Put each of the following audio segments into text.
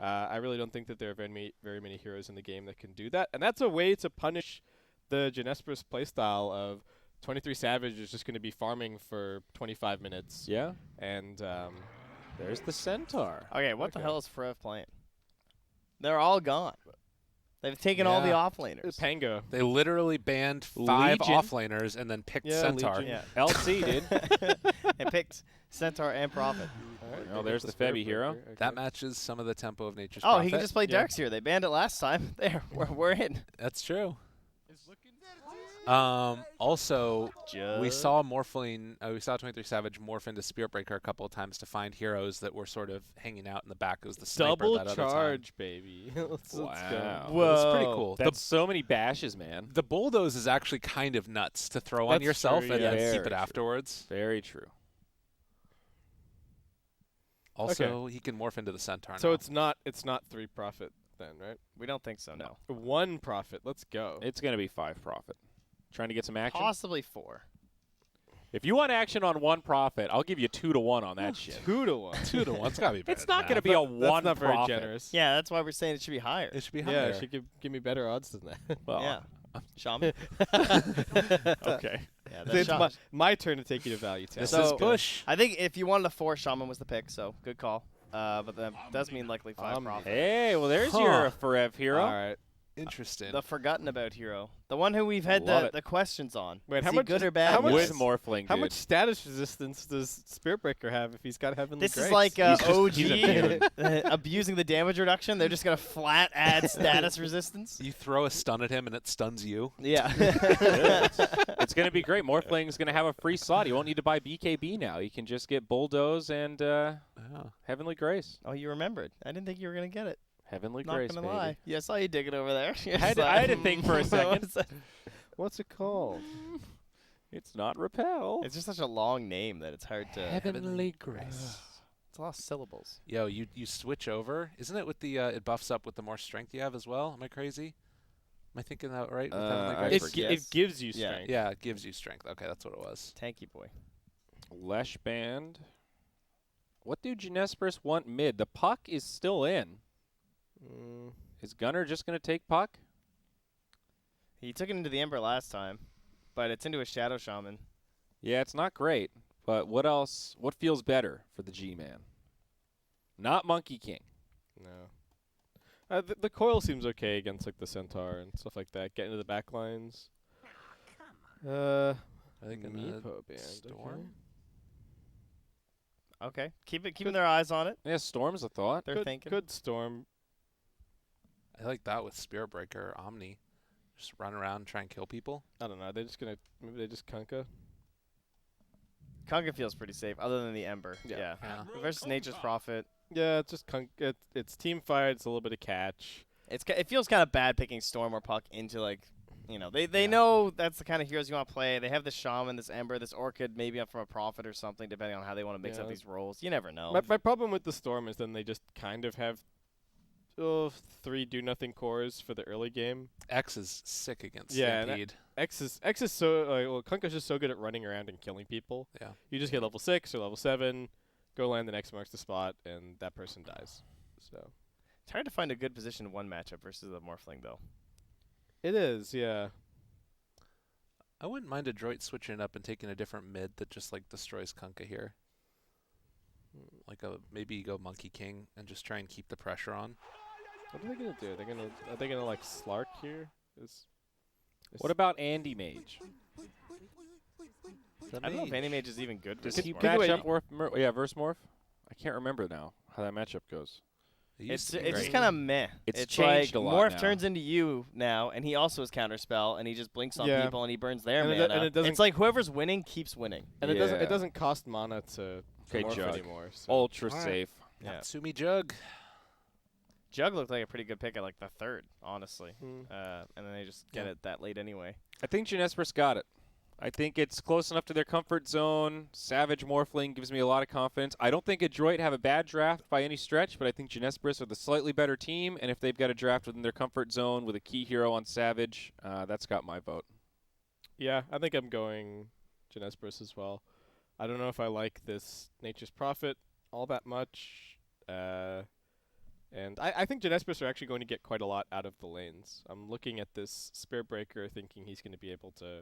I really don't think that there are very many heroes in the game that can do that, and that's a way to punish the Jinesbrus playstyle of 23 Savage is just going to be farming for 25 minutes. Yeah. And There's the Centaur. Okay, what the hell is Forev playing? They're all gone. They've taken all the offlaners. Pango. They literally banned 5 Legion. offlaners and then picked Centaur. Legion. Yeah. LC did. It picked Centaur and Prophet. Oh, there's the Febby hero. Okay. That matches some of the tempo of Nature's Oh, Prophet. he can just play Yeah. Darkseer. They banned it last time. There, we're in. That's true. Also, we saw Morphling, we saw 23 Savage morph into Spirit Breaker a couple of times to find heroes that were sort of hanging out in the back. It was the sniper Double that other time. charge, baby. let's go. Wow. It's pretty cool. That's so many bashes, man. The bulldoze is actually kind of nuts to throw on That's yourself true, and yeah. then keep Very it true. afterwards. Very true. Also, he can morph into the Centaur So now. it's not 3 Prophet then, right? We don't think so, no. 1 Prophet. Let's go. It's going to be 5 Prophet. Trying to get some action. Possibly 4. If you want action on 1 Prophet, I'll give you 2 to 1 on that shit. 2 to 1. 2 to 1's gotta be better It's not than going to that. be a That's 1 not very Prophet. generous. Yeah, that's why we're saying it should be higher. It should be Yeah, higher. she could give me better odds than that. Well, Yeah. Shaman? okay. Yeah, It's Shaman. my turn to take you to value 10. This So- is push. I think if you wanted a 4, Shaman was the pick, so good call. But that does mean likely 5 Prophet. Hey, well, there's Huh. your Forev hero. All right. Interesting. The forgotten about hero. The one who we've had Love it. the questions on. Wait, Is how he much good is- or bad? how much- With Yes. Morphling, How dude. much status resistance does Spirit Breaker have if he's got Heavenly This Grace? is like He's OG abusing the damage reduction. They're just going to flat add status resistance. You throw a stun at him and it stuns you. Yeah. It's going to be great. Morphling's going to have a free slot. He won't need to buy BKB now. He can just get Bulldoze and Yeah. Heavenly Grace. Oh, you remembered. I didn't think you were going to get it. Heavenly Not Grace, going to baby. lie. Yeah, I saw you digging over there. I had to think for a second. What's it called? It's not Repel. It's just such a long name that it's hard to... Heavenly Grace. It's a lot of syllables. Yo, you switch over. Isn't it with the it buffs up with the more strength you have as well? Am I crazy? Am I thinking that right? With Heavenly I Grace? forget. It gives you Yeah. strength. Yeah, it gives you strength. Okay, that's what it was. Tanky boy. Lesh Band. What do Jinesbrus want mid? The puck is still in. Is Gunner just going to take puck? He took it into the Ember last time, but it's into a Shadow Shaman. Yeah, it's not great. But what else? What feels better for the G-Man? Not Monkey King. No. The coil seems okay against like the Centaur and stuff like that. Get into the back lines. I think in the Meepo band. Storm. Okay. Keeping their eyes on it. Yeah, Storm's a thought. They're thinking. Good Storm. I like that with Spirit Breaker, Omni. Just run around and try and kill people. I don't know. They're just gonna maybe they just Kunkka. Kunkka feels pretty safe, other than the Ember. Yeah. Yeah. Versus Nature's Prophet. Yeah, it's just it's team fight. It's a little bit of catch. It feels kind of bad picking Storm or Puck into, like, you know, they know that's the kind of heroes you want to play. They have this Shaman, this Ember, this Orchid, maybe up from a Prophet or something, depending on how they want to mix up Yeah. these roles. You never know. My problem with the Storm is then they just kind of have 3 do-nothing cores for the early game. X is sick against Yeah, Stampede. X is so Kunkka's just so good at running around and killing people. Yeah. You just get level 6 or level 7, go land the next marks the spot, and that person dies. So It's hard to find a good position 1 matchup versus the Morphling, though. it is, yeah. I wouldn't mind Adroit switching it up and taking a different mid that just like destroys Kunkka here. Like maybe you go Monkey King and just try and keep the pressure on. What are they gonna do? Are they gonna like Slark here? What about Andy Mage? I don't know if Andy Mage is even good Does versus he Morph. match up versus Morph? I can't remember now how that matchup goes. It used It's to be just great. kind of meh. It's like changed a lot Morph now. turns into you now, and he also has Counterspell, and he just blinks on Yeah. people, and he burns their And it do- mana. and it doesn't- It's like whoever's winning keeps winning. And Yeah. it doesn't cost mana to Okay, morph Jug. anymore. So. Ultra Alright. safe. Yeah. Natsumi Jug. Jug looked like a pretty good pick at like the 3rd, honestly. Hmm. And then they just get Yeah. it that late anyway. I think Jinesbrus got it. I think it's close enough to their comfort zone. Savage Morphling gives me a lot of confidence. I don't think Adroit have a bad draft by any stretch, but I think Jinesbrus are the slightly better team, and if they've got a draft within their comfort zone with a key hero on Savage, that's got my vote. Yeah, I think I'm going Jinesbrus as well. I don't know if I like this Nature's Prophet all that much. And And I think Jinesbrus are actually going to get quite a lot out of the lanes. I'm looking at this Spirit Breaker thinking he's going to be able to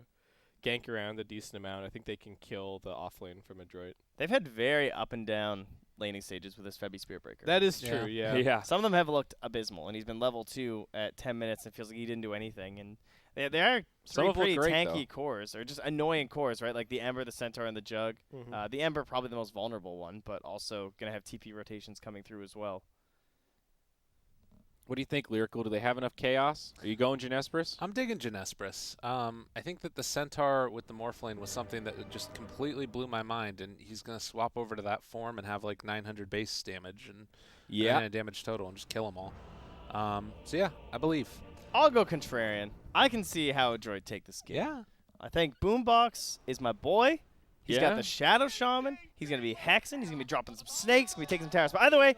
gank around a decent amount. I think they can kill the off lane from Adroit. They've had very up and down laning stages with this Febby Spirit Breaker. That is true, yeah. Yeah. Some of them have looked abysmal, and he's been level 2 at 10 minutes and feels like he didn't do anything. And they are Some three have looked pretty great, tanky though. cores, or just annoying cores, right? Like the Ember, the Centaur, and the Jug. Mhm. The Ember probably the most vulnerable one, but also going to have TP rotations coming through as well. What do you think, Lyrical? Do they have enough chaos? Are you going Jinesbrus? I'm digging Jinesbrus. I think that the Centaur with the Morphling was something that just completely blew my mind, and he's going to swap over to that form and have like 900 base damage and 900 damage total and just kill them all. So yeah, I believe. I'll go contrarian. I can see how Adroit take this game. Yeah. I think Boombox is my boy. He's Yeah. got the Shadow Shaman. He's going to be hexing. He's going to be dropping some snakes. Going to be taking some towers. But either way,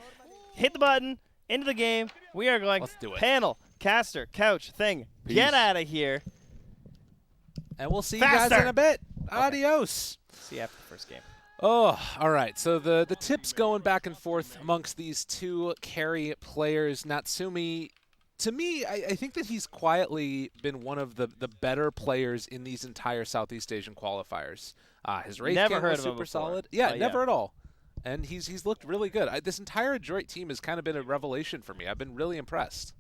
hit the button. Into the game. We are going Let's do it. panel, caster, couch, thing. Peace. Get out of here. And we'll see you guys Faster. in a bit. Adios. See you after the first game. Oh, all right. So the tips going back and forth amongst these two carry players. Natsumi, to me, I think that he's quietly been one of the better players in these entire Southeast Asian qualifiers. His raid Never camp heard was of him super before, solid. Yeah, but never yeah. at all. And he's looked really good. This entire Adroit team has kind of been a revelation for me. I've been really impressed.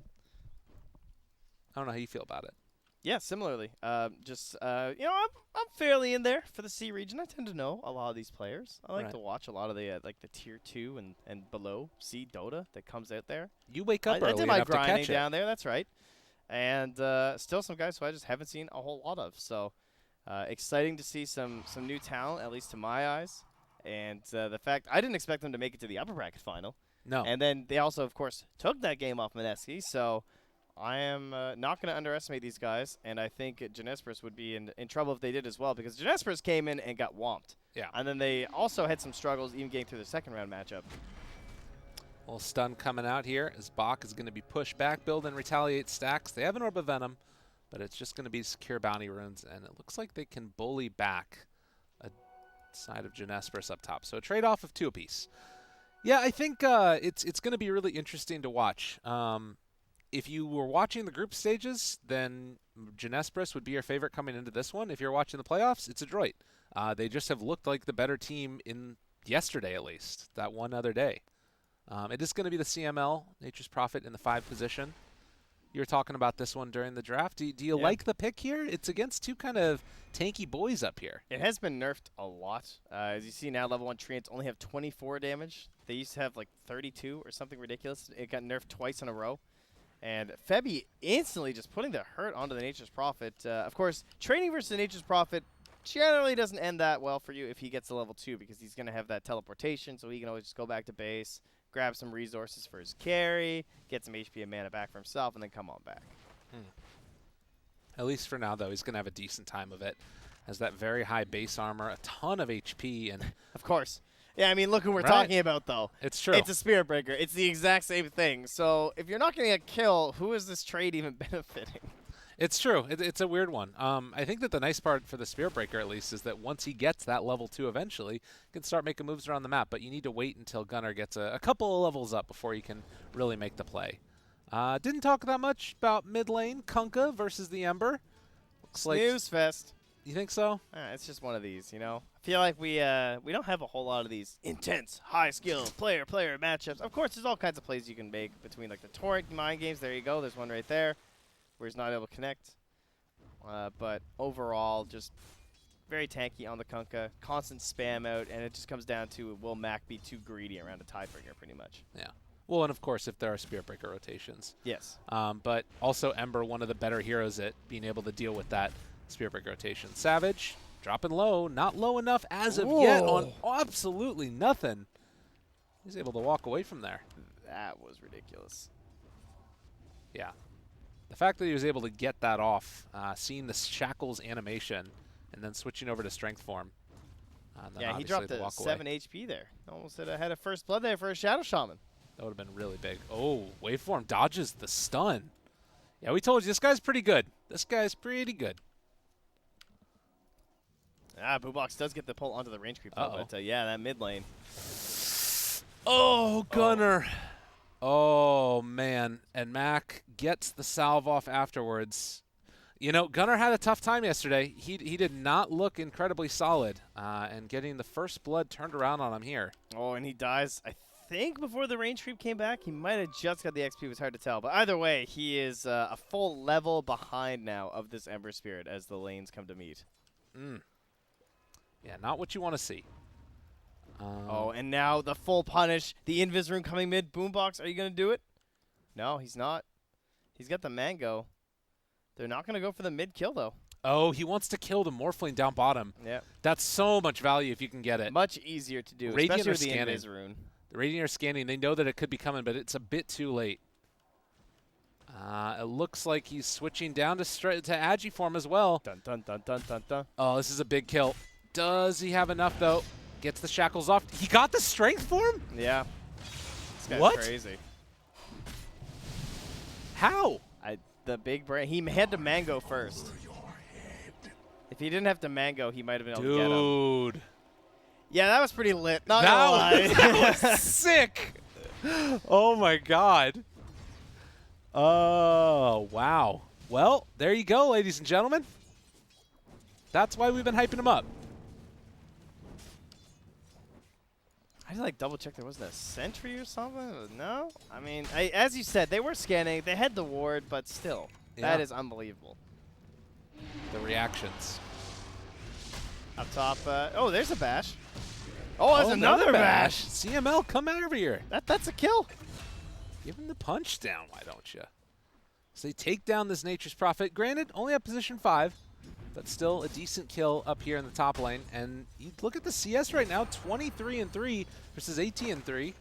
I don't know how you feel about it. Yeah, similarly. I'm fairly in there for the C region. I tend to know a lot of these players. I like Right. to watch a lot of the the tier 2 and below C Dota that comes out there. You wake up I early did my enough to grinding catch it. down there. That's right. And still some guys who I just haven't seen a whole lot of. So exciting to see some new talent, at least to my eyes. And the fact I didn't expect them to make it to the upper bracket final. No. And then they also, of course, took that game off Mineski. So I am not going to underestimate these guys. And I think Jinesbrus would be in trouble if they did as well, because Jinesbrus came in and got whomped. Yeah. And then they also had some struggles even getting through the second round matchup. Well, stun coming out here as Bach is going to be pushed back, build and retaliate stacks. They have an Orb of Venom, but it's just going to be secure bounty runes, and it looks like they can bully back a side of Jinesbrus up top. So a trade-off of 2 apiece. Yeah, I think it's going to be really interesting to watch. If you were watching the group stages, then Jinesbrus would be your favorite coming into this one. If you're watching the playoffs, it's Adroit. They just have looked like the better team in yesterday, at least, that one other day. It is going to be the CML, Nature's Prophet, in the 5 position. You were talking about this one during the draft. Do you Yeah. like the pick here? It's against 2 kind of tanky boys up here. It has been nerfed a lot. As you see now, level 1 Treants only have 24 damage. They used to have like 32 or something ridiculous. It got nerfed twice in a row. And Febby instantly just putting the hurt onto the Nature's Prophet. Of course, training versus the Nature's Prophet generally doesn't end that well for you if he gets to level 2, because he's going to have that teleportation, so he can always just go back to base, grab some resources for his carry, get some HP and mana back for himself, and then come on back. At least for now, though, he's going to have a decent time of it. Has that very high base armor, a ton of HP, and Of course. Yeah, I mean, look who we're Right. talking about, though. it's true. It's a Spirit Breaker. It's the exact same thing. So if you're not getting a kill, who is this trade even benefiting? It's true. It's a weird one. I think that the nice part for the Spirit Breaker, at least, is that once he gets that level 2 eventually, he can start making moves around the map, but you need to wait until Gunnar gets a couple of levels up before you can really make the play. Didn't talk that much about mid lane, Kunkka versus the Ember. Looks like... Snooze fest. You think so? It's just one of these, you know. I feel like we don't have a whole lot of these intense, high-skill player matchups. Of course, there's all kinds of plays you can make between like the Torrent mind games. There you go. There's one right there where he's not able to connect. But overall, just very tanky on the Kunkka. Constant spam out, and it just comes down to will Mac be too greedy around a tiebreaker, pretty much. Yeah. Well, and of course, if there are Spirit Breaker rotations. Yes. But also Ember, one of the better heroes at being able to deal with that Spirit Breaker rotation. Savage, dropping low, not low enough as of yet on absolutely nothing. He's able to walk away from there. That was ridiculous. Yeah. The fact that he was able to get that off, seeing the Shackles animation, and then switching over to Strength form. And then Yeah, he obviously dropped the a walk 7 away. HP there. Almost had a first blood there for a Shadow Shaman. That would have been really big. Oh, Waveform dodges the stun. Yeah, we told you, this guy's pretty good. This guy's pretty good. Boobox does get the pull onto the range creep, though, but yeah, that mid lane. Oh, Gunnar. Oh, man. And Mac gets the salve off afterwards. You know, Gunnar had a tough time yesterday. He did not look incredibly solid. And getting the first blood turned around on him here. Oh, and he dies, I think, before the range creep came back. He might have just got the XP. It was hard to tell. But either way, he is a full level behind now of this Ember Spirit as the lanes come to meet. Yeah, not what you want to see. Oh, and now the full punish. The Invis rune coming mid. Boombox, are you going to do it? No, he's not. He's got the Mango. They're not going to go for the mid kill, though. Oh, he wants to kill the Morphling down bottom. Yeah. That's so much value if you can get it. Much easier to do, Radiant especially are with the scanning. Invis rune. The Radiant are scanning. They know that it could be coming, but it's a bit too late. It looks like he's switching down to Agiform as well. Dun, dun, dun, dun, dun, dun. Oh, this is a big kill. Does he have enough, though? Gets the shackles off. He got the strength for him? Yeah. This guy's What? crazy. How? The big brain. He had to Mango first. If he didn't have to Mango, he might have been able to get him. Dude. Yeah, that was pretty lit. Not gonna lie. That was sick. Oh, my God. Oh, wow. Well, there you go, ladies and gentlemen. That's why we've been hyping him up. I just double check there wasn't a sentry or something. No? I mean, as you said, they were scanning. They had the ward, but still. Yeah. That is unbelievable. The reactions. Up top. Oh, there's a bash. Oh, that's another bash. CML, come over here. That's a kill. Give him the punch down, why don't you? So they take down this Nature's Prophet. Granted, only at position 5, but still a decent kill up here in the top lane. And you look at the CS right now, 23-3 versus 18-3.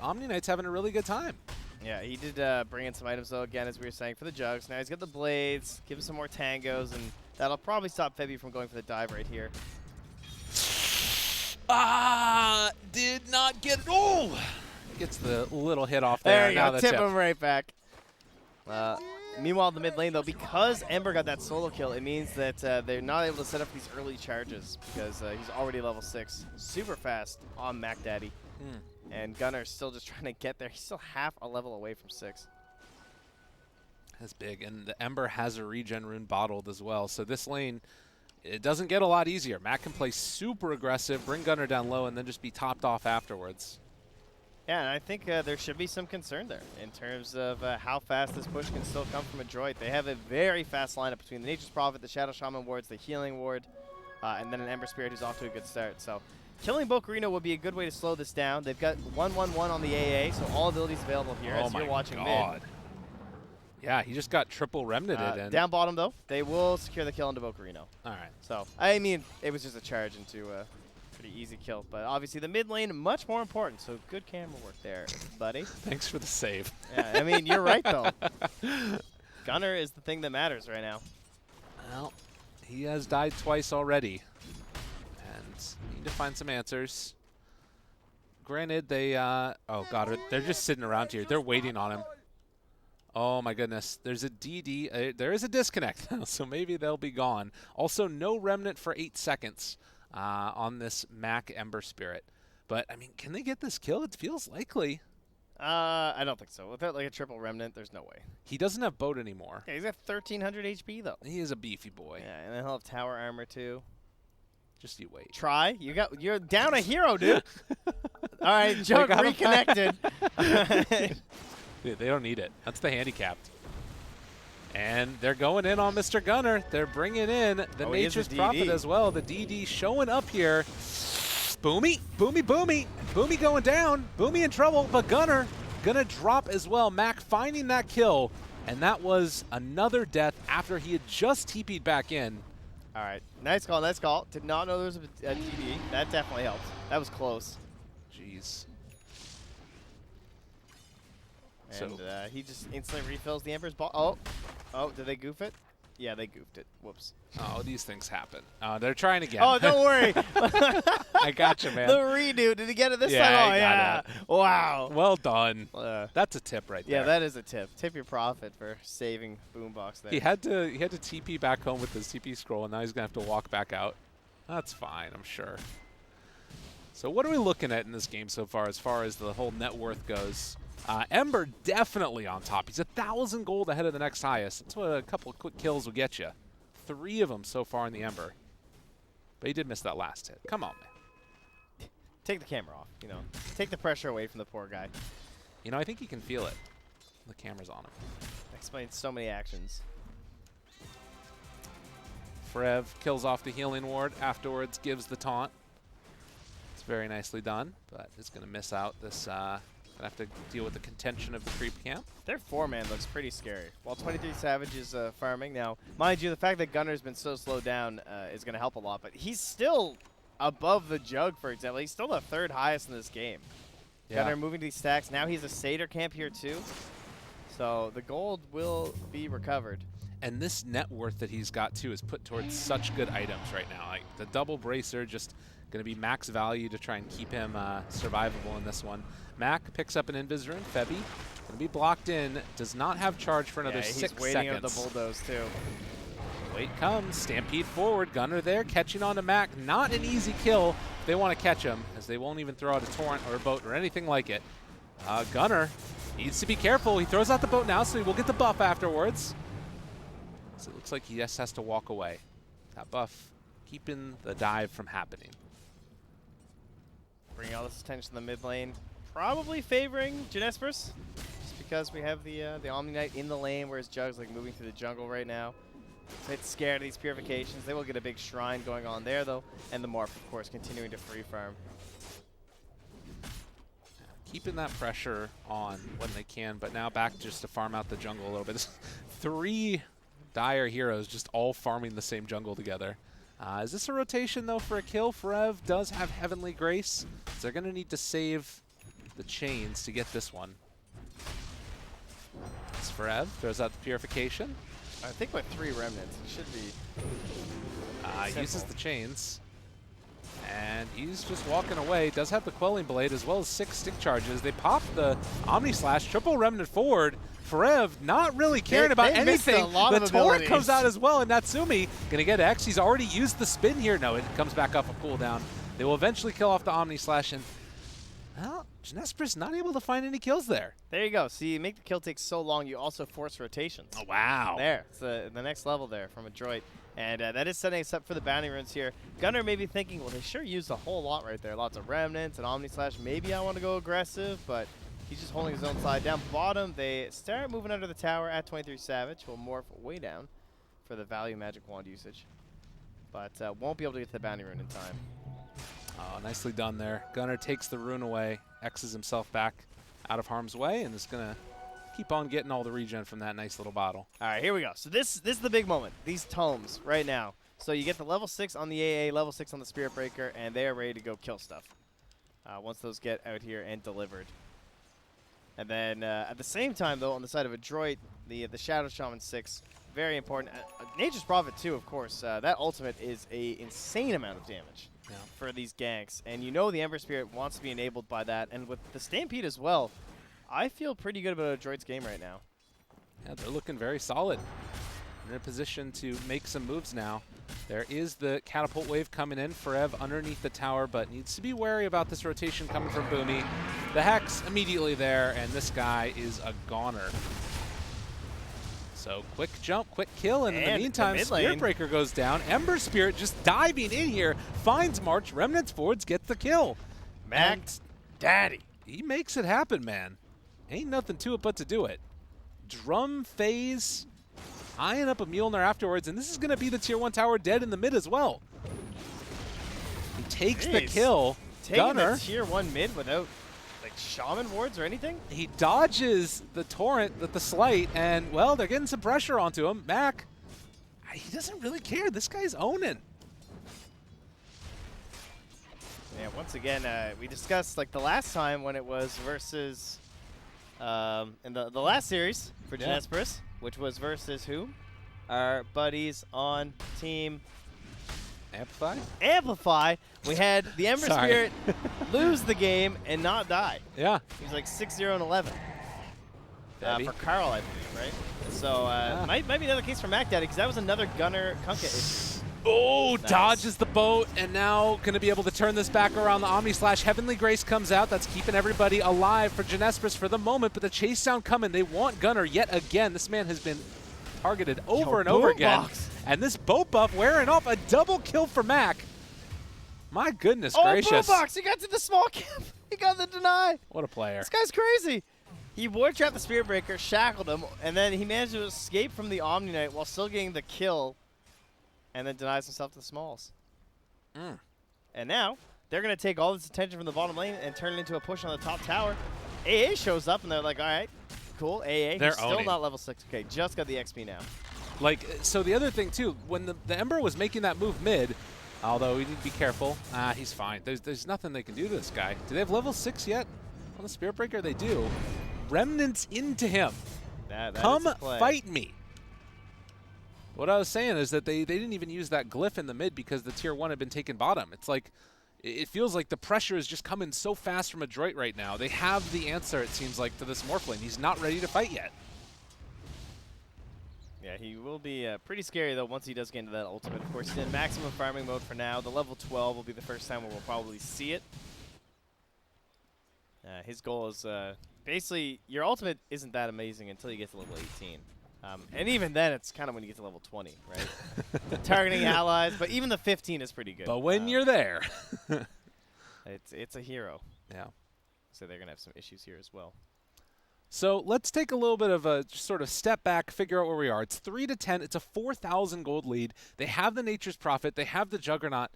Omni Knight's having a really good time. Yeah, he did bring in some items, though, again, as we were saying, for the Jugs. Now he's got the Blades, give him some more Tangos, and that'll probably stop Febby from going for the dive right here. Did not get it. Oh! Gets the little hit off there. There you now go, the tip him right back. Meanwhile, the mid lane, though, because Ember got that solo kill, it means that they're not able to set up these early charges because he's already level 6. Super fast on Mac Daddy. And Gunnar's still just trying to get there. He's still half a level away from 6. That's big. And the Ember has a regen rune bottled as well. So this lane, it doesn't get a lot easier. Mac can play super aggressive, bring Gunnar down low, and then just be topped off afterwards. Yeah, and I think there should be some concern there in terms of how fast this push can still come from Adroit. They have a very fast lineup between the Nature's Prophet, the Shadow Shaman wards, the Healing ward, and then an Ember Spirit who's off to a good start. So killing Bocarino would be a good way to slow this down. They've got 1-1-1 on the AA, so all abilities available here as you're watching mid. Yeah, he just got triple remnanted. And down bottom, though, they will secure the kill into Bocarino. all right. So, I mean, it was just a charge into a pretty easy kill. But obviously, the mid lane, much more important. So, good camera work there, buddy. Thanks for the save. Yeah, I mean, you're right, though. Gunnar is the thing that matters right now. Well, he has died twice already. And need to find some answers. Granted, they, oh, God, they're just sitting around here. They're waiting on him. Oh, my goodness. There's a DD. There is a disconnect, so maybe they'll be gone. Also, no remnant for 8 seconds on this Mac Ember Spirit. But, I mean, can they get this kill? It feels likely. I don't think so. Without, like, a triple remnant, there's no way. He doesn't have boat anymore. Yeah, he's got 1,300 HP, though. He is a beefy boy. Yeah, and then he'll have tower armor, too. Just you wait. Try. You're down a hero, dude. All right, Jug reconnected. Dude, they don't need it. That's the handicapped. And they're going in on Mr. Gunnar. They're bringing in the Nature's Prophet as well. The DD showing up here. Boomy, Boomy, Boomy. Boomy going down. Boomy in trouble, but Gunnar gonna drop as well. Mac finding that kill, and that was another death after he had just TP'd back in. All right, nice call, nice call. Did not know there was a DD. That definitely helped. That was close. Jeez. And he just instantly refills the Emperor's ball. Oh, did they goof it? Yeah, they goofed it. Whoops. Oh, these things happen. They're trying again. Oh, don't worry. I got you, man. The redo. Did he get it this Yeah, time? Oh, I got yeah. Wow. Well done. That's a tip right there. Yeah, that is a tip. Tip your Prophet for saving Boombox there. He had to TP back home with his TP scroll, and now he's going to have to walk back out. That's fine, I'm sure. So what are we looking at in this game so far as the whole net worth goes? Ember definitely on top. He's 1,000 gold ahead of the next highest. That's what a couple of quick kills will get you. 3 of them so far in the Ember. But he did miss that last hit. Come on, man. Take the camera off, you know. Take the pressure away from the poor guy. You know, I think he can feel it. The camera's on him. Explains so many actions. Frev kills off the healing ward. Afterwards, gives the taunt. It's very nicely done, but is going to miss out this. Gonna have to deal with the contention of the creep camp. Their 4-man looks pretty scary. While 23 Savage is farming now, mind you, the fact that Gunner's been so slowed down is going to help a lot. But he's still above the Jug, for example. He's still the 3rd highest in this game. Yeah. Gunner moving to these stacks. Now he's a Satyr camp here too. So the gold will be recovered. And this net worth that he's got too is put towards such good items right now. Like the double bracer, just going to be max value to try and keep him survivable in this one. Mac picks up an Invis rune. Febby going to be blocked in. Does not have charge for another 6 seconds. He's waiting on the bulldoze too. Wait comes. Stampede forward. Gunner there catching on to Mac. Not an easy kill if they want to catch him, as they won't even throw out a torrent or a boat or anything like it. Gunner needs to be careful. He throws out the boat now, so he will get the buff afterwards. So it looks like he just has to walk away. That buff keeping the dive from happening. Bringing all this attention to the mid lane. Probably favoring Jinesbrus, just because we have the Omni Knight in the lane, whereas Jug's like moving through the jungle right now. So it's scared of these purifications. They will get a big shrine going on there though, and the Morph, of course, continuing to free farm. Keeping that pressure on when they can, but now back just to farm out the jungle a little bit. 3 dire heroes just all farming the same jungle together. Is this a rotation though for a kill? Frev does have Heavenly Grace, so they're going to need to save the chains to get this one. It's Frev, throws out the purification. I think with 3 remnants, it should be Uses the chains. And he's just walking away. Does have the Quelling Blade as well as 6 stick charges. They pop the Omni Slash, triple remnant forward. Frev not really caring about anything. The torrent comes out as well, and Natsumi gonna get X. He's already used the spin here. No, it comes back off a cooldown. They will eventually kill off the Omni Slash, and well, Jinesbrus not able to find any kills there. There you go. See, you make the kill take so long, you also force rotations. Oh, wow. There, it's the next level there from Adroit. And that is setting us up for the bounty runes here. Gunner may be thinking, well, they sure used a whole lot right there. Lots of remnants and Omni Slash. Maybe I want to go aggressive, but he's just holding his own side. Down bottom, they start moving under the tower at 23 Savage. Will morph way down for the value magic wand usage. But won't be able to get to the bounty rune in time. Oh, nicely done there. Gunner takes the rune away, X's himself back out of harm's way, and is going to keep on getting all the regen from that nice little bottle. All right, here we go. So this is the big moment. These tomes right now. So you get the level 6 on the AA, level 6 on the Spirit Breaker, and they are ready to go kill stuff once those get out here and delivered. And then at the same time, though, on the side of Adroit, the Shadow Shaman 6, very important. Nature's Prophet, too, of course. That ultimate is an insane amount of damage for these ganks. And you know the Ember Spirit wants to be enabled by that. And with the Stampede as well, I feel pretty good about Adroit's game right now. Yeah, they're looking very solid. They're in a position to make some moves now. There is the catapult wave coming in. Frev underneath the tower, but needs to be wary about this rotation coming from Boomy. The Hex immediately there, and this guy is a goner. So quick jump, quick kill, and in the meantime, Spirit Breaker goes down. Ember Spirit just diving in here, finds March, Remnants forwards, gets the kill. Max Daddy. He makes it happen, man. Ain't nothing to it but to do it. Drum phase, eyeing up a Mjolnir afterwards, and this is going to be the Tier 1 tower dead in the mid as well. He takes the kill. Taking Gunner. the Tier 1 mid without like Shaman wards or anything? He dodges the torrent with the slight, and, well, they're getting some pressure onto him. Mac, he doesn't really care. This guy's owning. Yeah, once again, we discussed like the last time when it was versus in the last series for Jinesbrus, which was versus who? Our buddies on Team Amplify? Amplify. We had the Ember Spirit lose the game and not die. Yeah. He was like 6-0 and 11. For Carl, I believe, right? So might be another case for Mac Daddy, because that was another Gunner Kunkka issue. Oh, Nice. dodges the boat, and now going to be able to turn this back around. The Omni Slash. Heavenly Grace comes out. That's keeping everybody alive for Jinesbrus for the moment, but the chase down coming. They want Gunner yet again. This man has been targeted over and over again. And this boat buff wearing off. A double kill for Mac. My goodness gracious. Oh, Boombox! He got to the small camp. He got the deny. What a player. This guy's crazy. He ward trapped the Spirit Breaker, shackled him, and then he managed to escape from the Omni Knight while still getting the kill, and then denies himself to the smalls. And now, they're going to take all this attention from the bottom lane and turn it into a push on the top tower. AA shows up, and they're like, all right, cool, AA. They're He's still owning. not level 6. Okay, just got the XP now. Like, so the other thing, too, when the Ember was making that move mid, although we need to be careful, he's fine. There's nothing they can do to this guy. Do they have level 6 yet on the Spirit Breaker? They do. Remnants into him. That Come is a play. fight me. What I was saying is that they didn't even use that glyph in the mid because the tier 1 had been taken bottom. It's like, it feels like the pressure is just coming so fast from Adroit right now. They have the answer, it seems like, to this Morphling. He's not ready to fight yet. Yeah, he will be pretty scary, though, once he does get into that ultimate. Of course, he's in maximum farming mode for now. The level 12 will be the first time where we'll probably see it. His goal is basically, your ultimate isn't that amazing until you get to level 18. And even then, it's kind of when you get to level 20, right? Targeting allies, but even the 15 is pretty good. But when you're there. It's a hero. Yeah. So they're going to have some issues here as well. So let's take a little bit of a sort of step back, figure out where we are. It's 3-10. It's a 4,000 gold lead. They have the Nature's Prophet. They have the Juggernaut.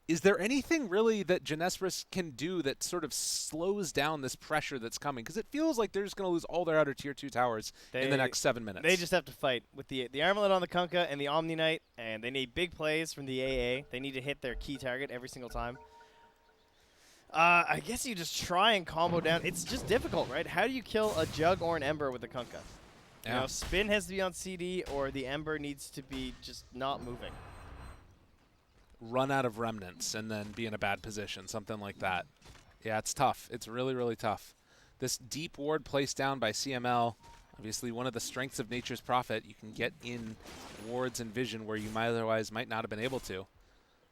Is there anything really that Jinesbrus can do that sort of slows down this pressure that's coming? Because it feels like they're just going to lose all their outer tier 2 towers in the next 7 minutes. They just have to fight with the Armlet on the Kunkka and the Omni Knight, and they need big plays from the AA. They need to hit their key target every single time. I guess you just try and combo down. It's just difficult, right? How do you kill a Jug or an Ember with the Kunkka? Yeah. You know, Spin has to be on CD, or the Ember needs to be just not moving. Run out of remnants and then be in a bad position, something like that. Yeah, it's tough. It's really, really tough. This deep ward placed down by CML, obviously one of the strengths of Nature's Prophet. You can get in wards and vision where you otherwise might not have been able to.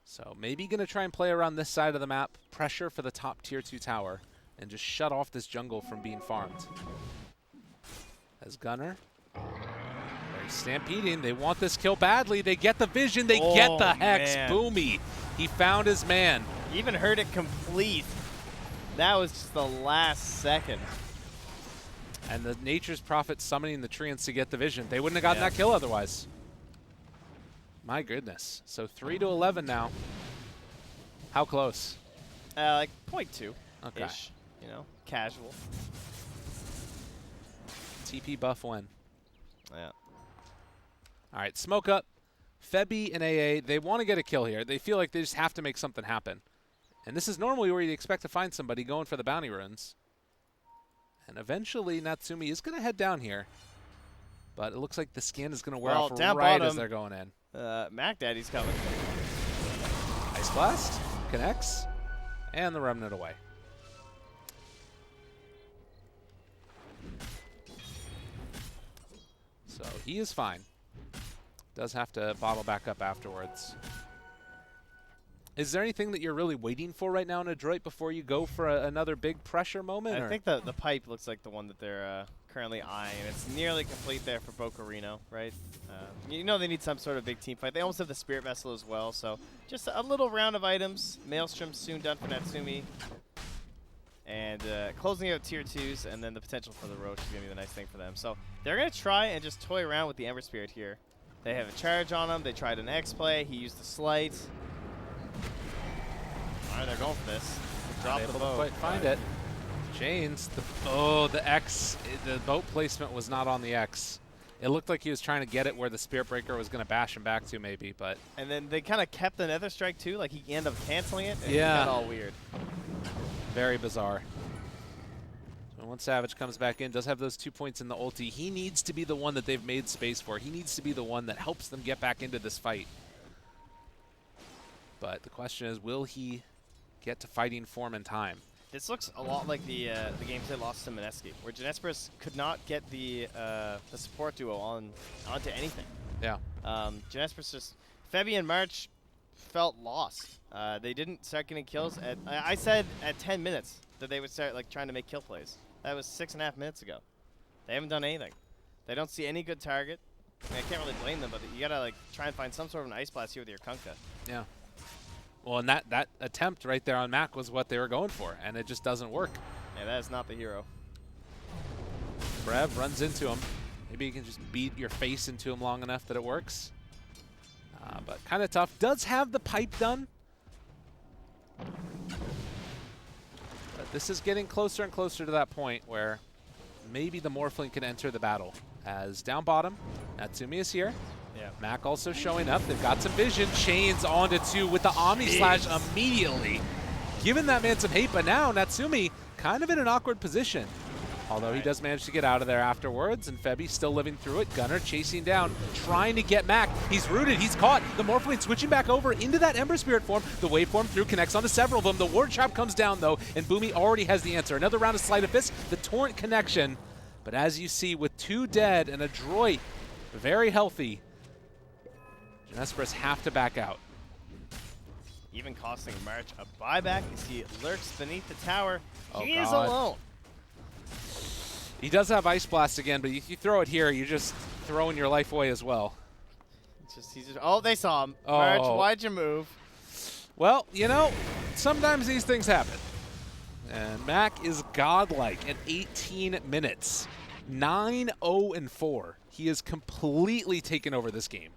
So maybe going to try and play around this side of the map, pressure for the top tier 2 tower, and just shut off this jungle from being farmed. As Gunner. They're stampeding. They want this kill badly. They get the vision. They get the Hex. Man. Boomy. He found his man. Even heard it complete. That was just the last second. And the Nature's Prophet summoning the Treants to get the vision. They wouldn't have gotten that kill otherwise. My goodness. So 3-11 now. How close? Like 0.2-ish, Okay. you know, casual. TP buff win. Yeah. All right, smoke up. Febby and AA, they want to get a kill here. They feel like they just have to make something happen. And this is normally where you'd expect to find somebody going for the bounty runes. And eventually Natsumi is going to head down here. But it looks like the skin is going to wear off down right bottom, as they're going in. Mac Daddy's coming. Ice Blast connects, and the Remnant away. So he is fine. Does have to bottle back up afterwards. Is there anything that you're really waiting for right now in Adroit before you go for another big pressure moment? I think the pipe looks like the one that they're currently eyeing. It's nearly complete there for Bocarino, right? You know they need some sort of big team fight. They almost have the Spirit Vessel as well, so just a little round of items. Maelstrom soon done for Natsumi. And closing out tier 2s, and then the potential for the Roach is going to be the nice thing for them. So they're going to try and just toy around with the Ember Spirit here. They have a charge on him. They tried an X-play. He used the Slight. All right, they're going for this. Drop the boat. Quite find it. Janes, the X, the boat placement was not on the X. It looked like he was trying to get it where the Spirit Breaker was going to bash him back to maybe, but. And then they kind of kept the Nether Strike too, like he ended up canceling it, and Yeah. it got all weird. Very bizarre. So once Savage comes back in, does have those 2 points in the ulti. He needs to be the one that they've made space for. He needs to be the one that helps them get back into this fight. But the question is, will he get to fighting form in time? This looks a lot like the games they lost to Mineski, where Jinesbrus could not get the support duo onto anything. Yeah. Jinesbrus just Febby and March felt lost. They didn't start getting kills. I said at 10 minutes that they would start like trying to make kill plays. That was 6.5 minutes ago. They haven't done anything. They don't see any good target. I mean, I can't really blame them, but you gotta like try and find some sort of an ice blast here with your Kunkka. Yeah. Well, and that attempt right there on Mac was what they were going for, and it just doesn't work. Yeah, that is not the hero. Brev runs into him. Maybe you can just beat your face into him long enough that it works. But kind of tough. Does have the pipe done. But this is getting closer and closer to that point where maybe the Morphling can enter the battle. As down bottom, Natsumi is here. Yeah. Mac also showing up. They've got some vision. Chains onto 2 with the Omni Slash immediately. Giving that man some hate, but now Natsumi kind of in an awkward position. Although he does manage to get out of there afterwards, and Febby still living through it. Gunner chasing down, trying to get Mac. He's rooted, he's caught. The Morphling switching back over into that Ember Spirit form. The waveform through connects onto several of them. The Ward Trap comes down though, and Boomy already has the answer. Another round of Sleight of Fist, the Torrent connection. But as you see, with 2 dead and Adroit very healthy, Jinesbrus have to back out. Even costing March a buyback. You see it lurks beneath the tower. Oh, He is God. alone. He does have Ice Blast again, but if you throw it here, you're just throwing your life away as well. Oh, they saw him. Oh. March, why'd you move? Well, you know, sometimes these things happen. And Mac is godlike at 18 minutes. 9-0-4. He has completely taken over this game.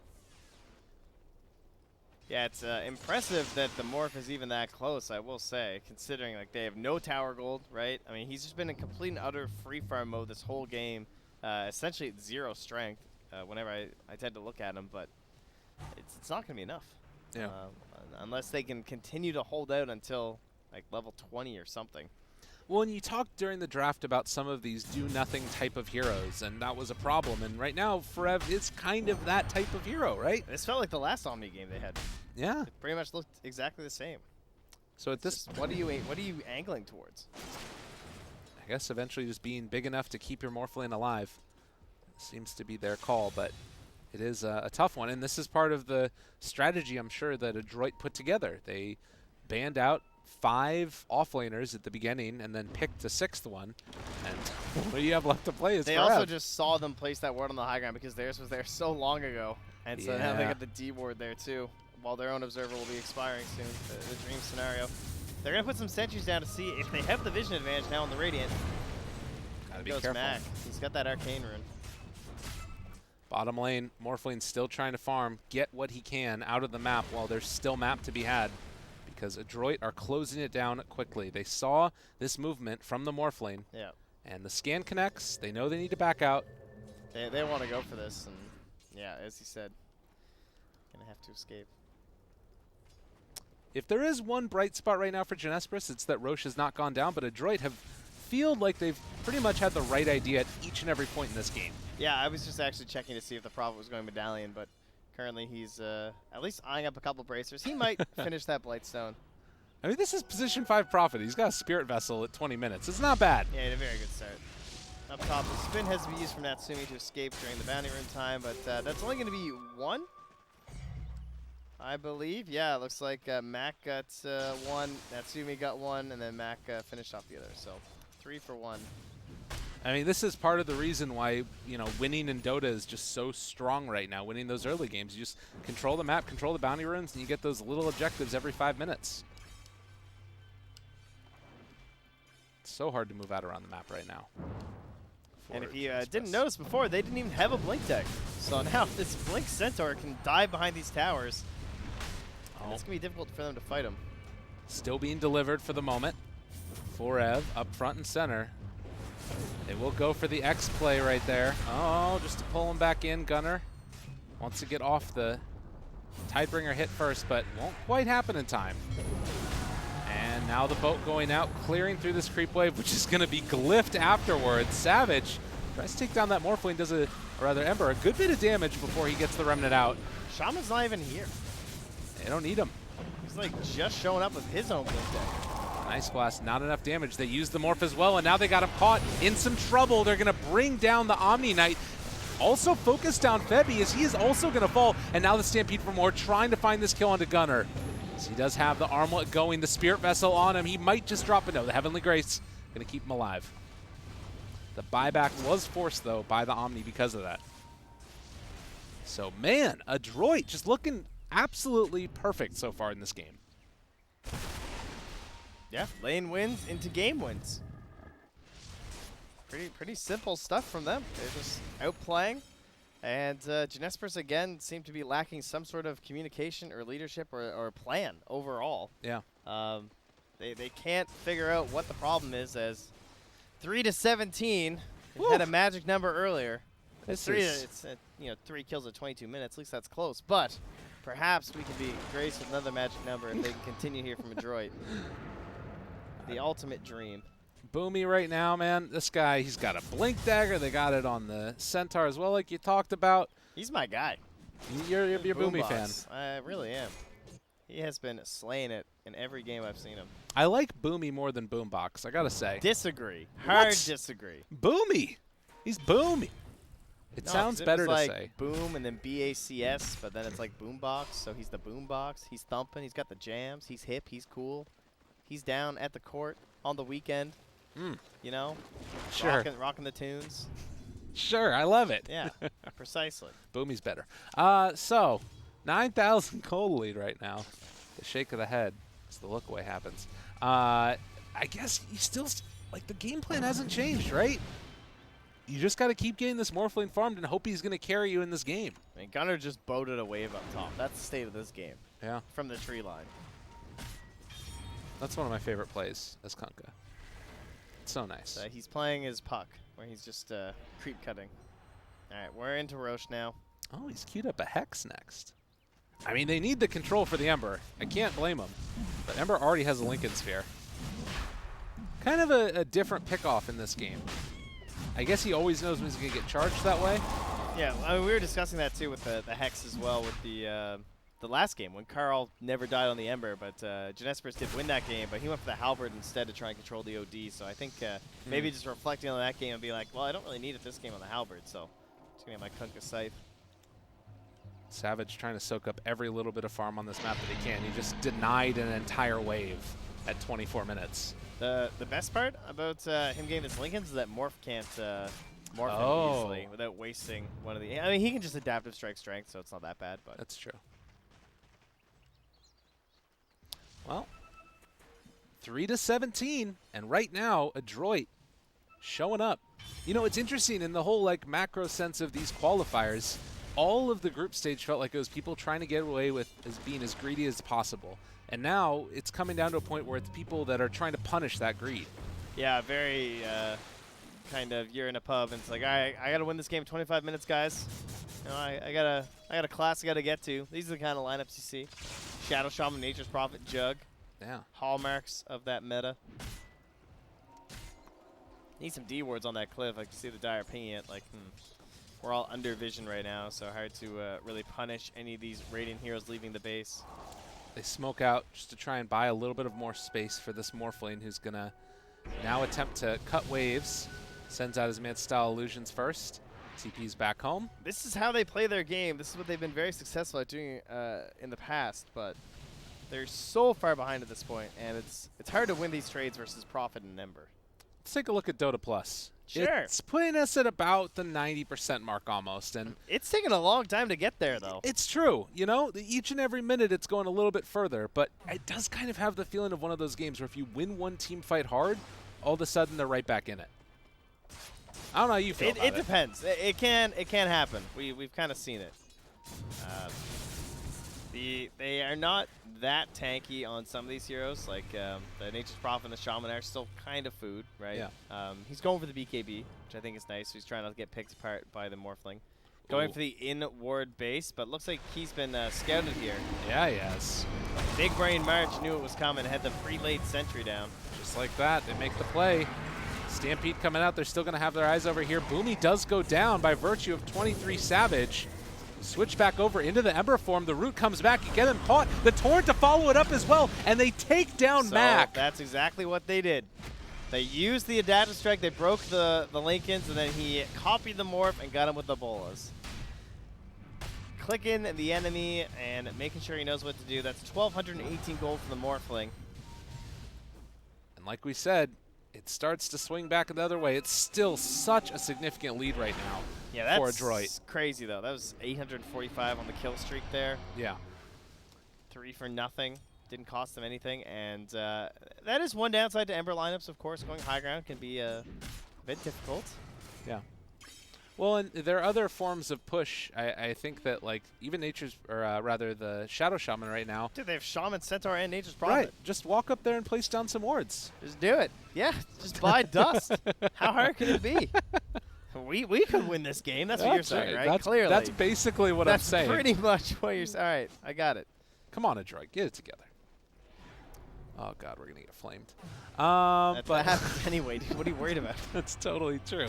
Yeah, it's impressive that the Morph is even that close, I will say, considering like they have no tower gold, right? I mean, he's just been in complete and utter free farm mode this whole game, essentially at 0 strength whenever I tend to look at him, but it's not going to be enough. Yeah. Unless they can continue to hold out until like level 20 or something. Well, and you talked during the draft about some of these do-nothing type of heroes, and that was a problem. And right now, Forev is kind of that type of hero, right? This felt like the last Omni game they had. Yeah. It pretty much looked exactly the same. So at this, What are you angling towards? I guess eventually just being big enough to keep your Morphling alive seems to be their call, but it is a tough one. And this is part of the strategy, I'm sure, that Adroit put together. They banned out 5 offlaners at the beginning and then picked a 6th one. And what you have left to play is They Forev. also just saw them place that ward on the high ground because theirs was there so long ago. And so now they Yeah. got the D ward there too, while their own observer will be expiring soon, the dream scenario. They're going to put some sentries down to see if they have the vision advantage now on the Radiant. Gotta There be goes careful. Mac. He's got that arcane rune. Bottom lane, Morphling still trying to farm, get what he can out of the map while there's still map to be had, because Adroit are closing it down quickly. They saw this movement from the Morphling, Yeah. and the scan connects. They know they need to back out. They want to go for this, and yeah, as he said, gonna have to escape. If there is one bright spot right now for Jinesbrus, it's that Roche has not gone down, but Adroit have feel like they've pretty much had the right idea at each and every point in this game. Yeah, I was just actually checking to see if the Prophet was going Medallion, but currently he's at least eyeing up a couple bracers. He might finish that Blightstone. I mean, this is position 5 Prophet. He's got a Spirit Vessel at 20 minutes. It's not bad. Yeah, he had a very good start. Up top, the spin has to be used from Natsumi to escape during the bounty rune time, but that's only going to be 1, I believe. Yeah, it looks like Mac got 1, Natsumi got 1, and then Mac finished off the other. So 3 for 1. I mean, this is part of the reason why, you know, winning in Dota is just so strong right now. Winning those early games, you just control the map, control the bounty runes, and you get those little objectives every 5 minutes. It's so hard to move out around the map right now. And if you didn't notice before, they didn't even have a Blink deck. So now this Blink Centaur can dive behind these towers. And it's going to be difficult for them to fight him. Still being delivered for the moment. Forev up front and center. They will go for the X play right there. Oh, just to pull him back in. Gunner wants to get off the Tidebringer hit first, but won't quite happen in time. And now the boat going out, clearing through this creep wave, which is going to be glyphed afterwards. Savage tries to take down that Morphling, does a, or rather Ember, a good bit of damage before he gets the Remnant out. Shaman's not even here. They don't need him. He's like just showing up with his own Blink deck. Nice blast, not enough damage. They use the Morph as well, and now they got him caught in some trouble. They're going to bring down the Omni Knight. also focused down Febby as he is also going to fall. And now the Stampede for more, trying to find this kill onto Gunnar. So he does have the armlet going, the Spirit Vessel on him. He might just drop it. No, the Heavenly Grace going to keep him alive. The buyback was forced, though, by the Omni because of that. So, man, Adroit just looking absolutely perfect so far in this game. Yeah, lane wins into game wins. Pretty simple stuff from them. They're just outplaying. And Jinesbrus, again, seem to be lacking some sort of communication or leadership or plan overall. Yeah. They can't figure out what the problem is, as 3-17 had a magic number earlier. It's 3 kills at 22 minutes. At least that's close. But perhaps we can be graced with another magic number if they can continue here from Adroit. The ultimate dream. Boomy right now, man. This guy, he's got a Blink Dagger. They got it on the Centaur as well, like you talked about. He's my guy. You're a Boomy fan. I really am. He has been slaying it in every game I've seen him. I like Boomy more than Boombox, I gotta say. Disagree. Hard disagree. Boomy. He's Boomy. It sounds better to like say. Boom and then BACS, but then it's like Boombox, so he's the Boombox. He's thumping. He's got the jams. He's hip. He's cool. He's down at the court on the weekend. You know? Sure. Rocking the tunes. Sure, I love it. Yeah, precisely. Boomy's better. So, 9,000 gold lead right now. The shake of the head as the look away happens. I guess you still, like, the game plan hasn't changed, right? You just got to keep getting this Morphling farmed and hope he's going to carry you in this game. I mean, Gunnar just boated a wave up top. That's the state of this game. Yeah. From the tree line. That's one of my favorite plays as Kunkka. It's so nice. He's playing his puck, where he's just creep cutting. All right, we're into Roche now. Oh, he's queued up a Hex next. I mean, they need the control for the Ember. I can't blame him. But Ember already has a Lincoln Sphere. Kind of a different pickoff in this game. I guess he always knows when he's going to get charged that way. Yeah, I mean, we were discussing that too with the Hex as well with the last game when Carl never died on the Ember, but Jinesbrus did win that game, but he went for the Halberd instead to try and control the OD. So I think maybe just reflecting on that game and be like, well, I don't really need it this game on the Halberd, so I'm just going to get my Kunkka Scythe. Savage trying to soak up every little bit of farm on this map that he can. He just denied an entire wave at 24 minutes. The best part about him getting this Lincolns is that Morph can't morph him easily without wasting one of the... I mean, he can just adaptive strike strength, so it's not that bad, but... That's true. Well, 3-17, and right now, Adroit showing up. You know, it's interesting in the whole, like, macro sense of these qualifiers, all of the group stage felt like it was people trying to get away with as being as greedy as possible. And now it's coming down to a point where it's people that are trying to punish that greed. Yeah, very kind of you're in a pub and it's like, all right, I got to win this game in 25 minutes, guys. You know, I got a class I got to get to. These are the kind of lineups you see. Shadow Shaman, Nature's Prophet, Jug. Yeah. Hallmarks of that meta. Need some D wards on that cliff. I can see the Dire pinging it. Like, we're all under vision right now, so hard to really punish any of these Radiant heroes leaving the base. They smoke out just to try and buy a little bit of more space for this Morphling, who's going to now attempt to cut waves. Sends out his Mad-Style Illusions first. TP's back home. This is how they play their game. This is what they've been very successful at doing in the past, but they're so far behind at this point, and it's hard to win these trades versus Prophet and Ember. Let's take a look at Dota Plus. Sure. It's putting us at about the 90% mark almost. And it's taken a long time to get there, though. It's true. You know, each and every minute it's going a little bit further, but it does kind of have the feeling of one of those games where if you win one team fight hard, all of a sudden they're right back in it. I don't know how you feel about it. It depends. It can happen. We've kind of seen it. They are not that tanky on some of these heroes. Like the Nature's Prophet and the Shaman are still kind of food, right? Yeah. He's going for the BKB, which I think is nice. So he's trying not to get picked apart by the Morphling. Going for the in-ward base, but looks like he's been scouted here. Yeah, he has. Big Brain March knew it was coming. Had the pre-late sentry down. Just like that, they make the play. Stampede coming out. They're still going to have their eyes over here. Boomy does go down by virtue of 23 Savage. Switch back over into the Ember form. The Root comes back. You get him caught. The Torrent to follow it up as well. And they take down Mac. That's exactly what they did. They used the adaptive strike, they broke the Lincolns, and then he copied the morph and got him with the bolas. Clicking the enemy and making sure he knows what to do. That's 1,218 gold for the Morphling. And like we said, it starts to swing back the other way. It's still such a significant lead right now. Yeah, for that's Adroit. crazy though. That was 845 on the kill streak there. Yeah. 3 for nothing. Didn't cost them anything. And that is one downside to Ember lineups, of course. Going high ground can be a bit difficult. Yeah. Well, and there are other forms of push. I think that, like, even Nature's, or rather the Shadow Shaman right now. Dude, they have Shaman, Centaur, and Nature's Prophet. Right. Just walk up there and place down some wards. Just do it. Yeah, just buy dust. How hard can it be? We could win this game. That's what you're saying, right? Clearly. That's basically what I'm saying. That's pretty much what you're saying. All right, I got it. Come on, Adroit. Get it together. Oh, God, we're going to get flamed. That happens anyway, dude. What are you worried about? That's totally true.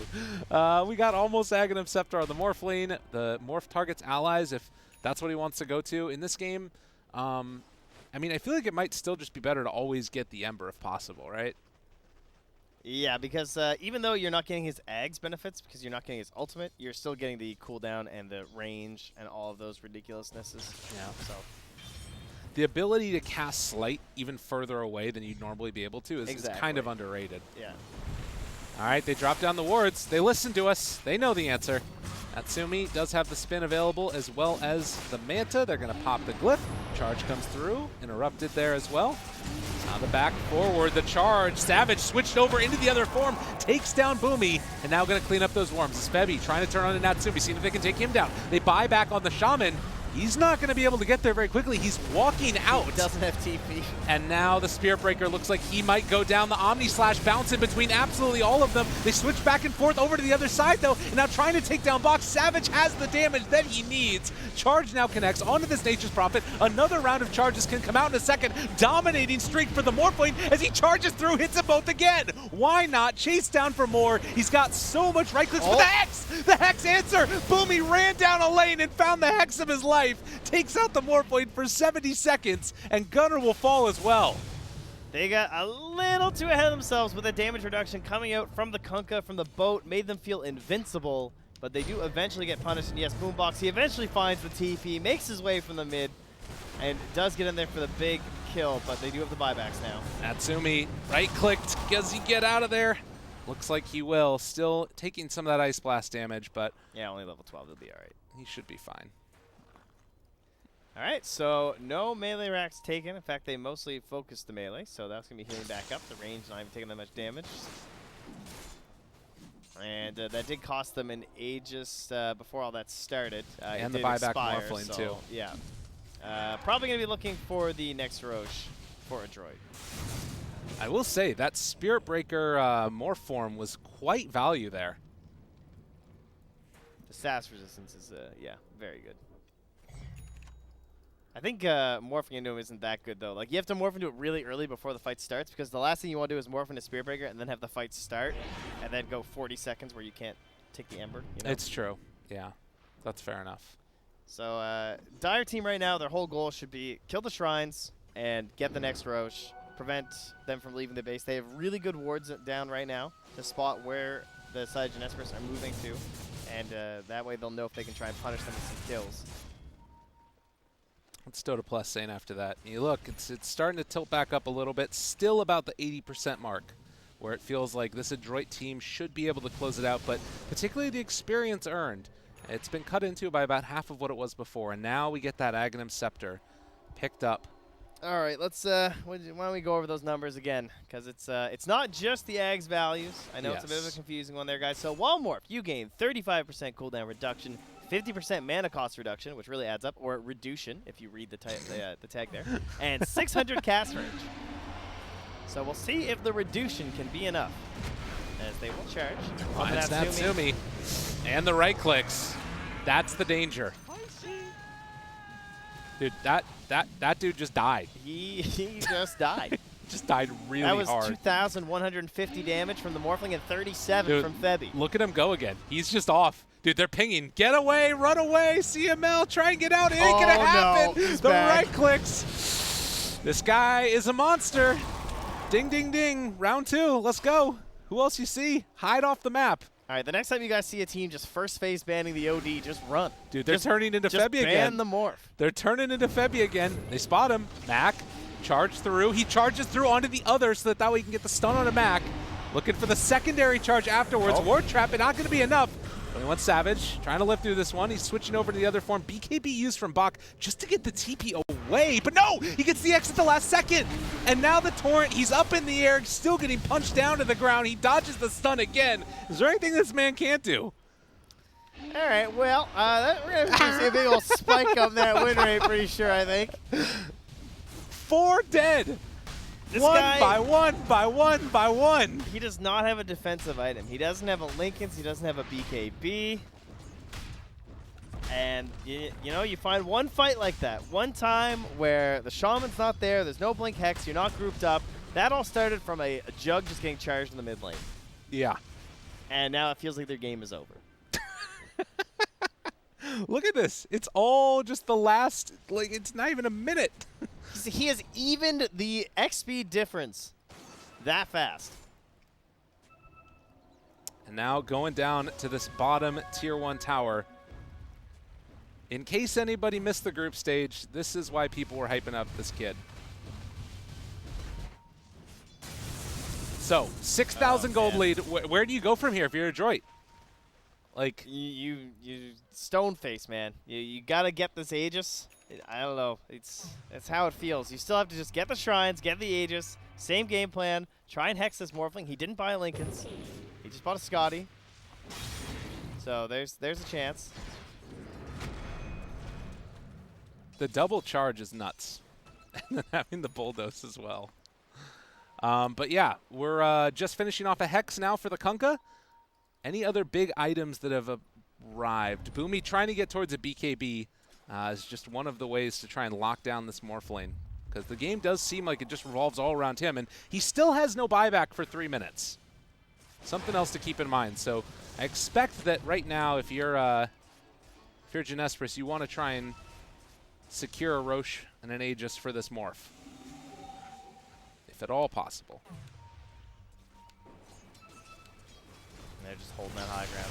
We got almost Aghanim Scepter on the Morphling. The Morph targets allies if that's what he wants to go to. In this game, I mean, I feel like it might still just be better to always get the Ember if possible, right? Yeah, because even though you're not getting his Ags benefits, because you're not getting his ultimate, you're still getting the cooldown and the range and all of those ridiculousnesses. Yeah. So The ability to cast Slight even further away than you'd normally be able to is kind of underrated. Yeah. All right, they drop down the wards. They listen to us. They know the answer. Natsumi does have the spin available as well as the Manta. They're going to pop the Glyph. Charge comes through. Interrupted there as well. Now the back forward, the charge. Savage switched over into the other form. Takes down Boomy. And now going to clean up those worms. It's Febby trying to turn on to Natsumi. Seeing if they can take him down. They buy back on the Shaman. He's not going to be able to get there very quickly. He's walking out. He doesn't have TP. And now the Spirit Breaker looks like he might go down. The Omni Slash bouncing between absolutely all of them. They switch back and forth over to the other side, though. And now trying to take down Box. Savage has the damage that he needs. Charge now connects onto this Nature's Prophet. Another round of charges can come out in a second. Dominating streak for the Morphling as he charges through, hits them both again. Why not? Chase down for more. He's got so much right clicks with the Hex. The Hex answer. Boomy ran down a lane and found the Hex of his life. Takes out the Morphling for 70 seconds, and Gunner will fall as well. They got a little too ahead of themselves with the damage reduction coming out from the Kunkka, from the boat, made them feel invincible, but they do eventually get punished. And yes, Boombox, he eventually finds the TP, makes his way from the mid, and does get in there for the big kill, but they do have the buybacks now. Natsumi right-clicked. Does he get out of there? Looks like he will. Still taking some of that Ice Blast damage, but Yeah, only level 12, he'll be all right. he should be fine. All right, so no melee racks taken. In fact, they mostly focused the melee, so that's going to be healing back up. The range not even taking that much damage. And that did cost them an Aegis before all that started. And the buyback Morphling, too. Yeah. Probably going to be looking for the next Roche for Adroit. I will say, that Spirit Breaker Morph form was quite value there. The SAS resistance is, yeah, very good. I think morphing into him isn't that good, though. Like, you have to morph into it really early before the fight starts, because the last thing you want to do is morph into Spirit Breaker and then have the fight start, and then go 40 seconds where you can't take the Ember. You know? It's true. Yeah, that's fair enough. So, Dire team right now, their whole goal should be kill the Shrines and get the next Roche, prevent them from leaving the base. They have really good wards down right now to spot where the side Jinesbrus are moving to, and that way they'll know if they can try and punish them with some kills. What's Dota Plus saying after that? You look, it's starting to tilt back up a little bit. Still about the 80% mark, where it feels like this Adroit team should be able to close it out, but particularly the experience earned. It's been cut into by about half of what it was before, and now we get that Aghanim Scepter picked up. All right, let's. Why don't we go over those numbers again? Because it's not just the Ags values. I know it's a bit of a confusing one there, guys. So wall morph, you gain 35% cooldown reduction, 50% mana cost reduction, which really adds up, or reduction if you read the tag there, and 600 cast range. So we'll see if the reduction can be enough, as they will charge. Finds Natsumi. And the right clicks. That's the danger. Dude, that dude just died. He just died. Just died really hard. That was 2,150 damage from the Morphling and 37 from Febby. Look at him go again. He's just off. Dude, they're pinging. Get away, run away, CML, try and get out. It ain't gonna happen. No, the right clicks. This guy is a monster. Ding, ding, ding. Round 2. Let's go. Who else you see? Hide off the map. All right, the next time you guys see a team just first phase banning the OD, just run. Dude, they're turning into Febby again. Ban the morph. They're turning into Febby again. They spot him. Mac, charge through. He charges through onto the other so that way he can get the stun on a Mac. Looking for the secondary charge afterwards. Ward trap, but not going to be enough. Only one Savage, trying to live through this one. He's switching over to the other form. BKB used from Bach just to get the TP away. But no, he gets the X at the last second. And now the Torrent, he's up in the air, still getting punched down to the ground. He dodges the stun again. Is there anything this man can't do? All right, well, we're going to see a big old spike up that win rate, pretty sure, I think. 4 dead. This one guy, by one by one by one. He does not have a defensive item. He doesn't have a Linken's. He doesn't have a BKB. And, you know, you find one fight like that. One time where the Shaman's not there, there's no Blink Hex, you're not grouped up. That all started from a Jug just getting charged in the mid lane. Yeah. And now it feels like their game is over. Look at this. It's all just the last, like, it's not even a minute. He has evened the XP difference that fast. And now going down to this bottom tier 1 tower. In case anybody missed the group stage, this is why people were hyping up this kid. So, 6,000 gold lead. Where do you go from here if you're Adroit? Like, You stone face, man. You gotta get this Aegis. I don't know. It's how it feels. You still have to just get the shrines, get the Aegis, same game plan. Try and hex this Morphling. He didn't buy a Linken's. He just bought a Scotty. So there's a chance. the double charge is nuts. And then having the bulldoze as well. But yeah, we're just finishing off a Hex now for the Kunkka. Any other big items that have arrived? Boomy trying to get towards a BKB is just one of the ways to try and lock down this Morphling. Because the game does seem like it just revolves all around him. And he still has no buyback for 3 minutes. Something else to keep in mind. So I expect that right now, if you're Jinesbrus, you want to try and secure a Roche and an Aegis for this Morph. If at all possible. They're just holding that high ground.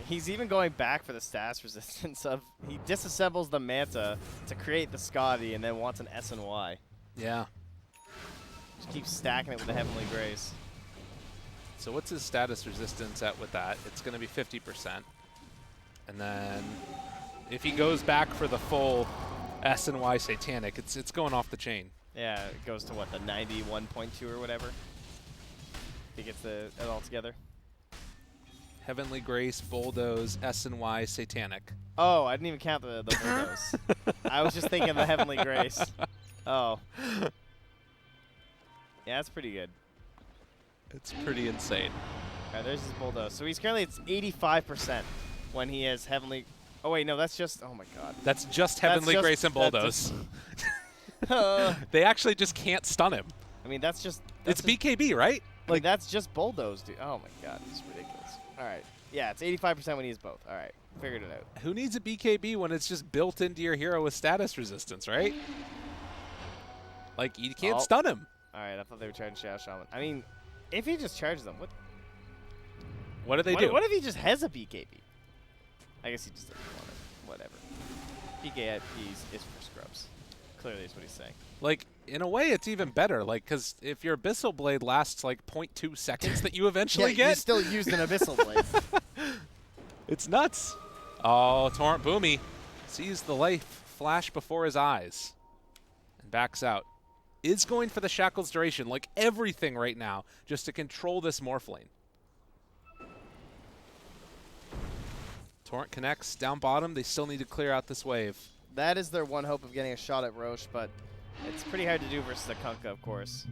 He's even going back for the status resistance of, he disassembles the Manta to create the Scotty and then wants an S and Y. Yeah. Just keeps stacking it with the Heavenly Grace. So what's his status resistance at with that? It's going to be 50%. And then if he goes back for the full S and Y Satanic, it's going off the chain. Yeah, it goes to what, the 91.2 or whatever? He gets it all together. Heavenly Grace, Bulldoze, S and Y Satanic. Oh, I didn't even count the bulldoze. I was just thinking the Heavenly Grace. Oh. Yeah, that's pretty good. It's pretty insane. All right, there's his bulldoze. So he's currently at 85% when he has Heavenly. Oh wait, no, that's just. Oh my God. That's just Heavenly Grace and Bulldoze. They actually just can't stun him. I mean, that's just. It's BKB, right? Like that's just bulldoze, dude. Oh my God, it's ridiculous. All right. Yeah, it's 85% when he has both. All right, figured it out. Who needs a BKB when it's just built into your hero with status resistance, right? Like, you can't stun him. All right, I thought they were trying to Shadow Shaman. I mean, if he just charges them, what do they do? What if he just has a BKB? I guess he just doesn't want it. Whatever. BKB is for scrubs. Clearly is what he's saying. Like, in a way, it's even better. Like, because if your Abyssal Blade lasts, like, 0.2 seconds that you eventually get. You still used an Abyssal Blade. It's nuts. Oh, Torrent Boomy sees the life flash before his eyes and backs out. Is going for the Shackles duration, like everything right now, just to control this Morphling. Torrent connects down bottom. They still need to clear out this wave. That is their one hope of getting a shot at Roche, but it's pretty hard to do versus a Kunkka, of course.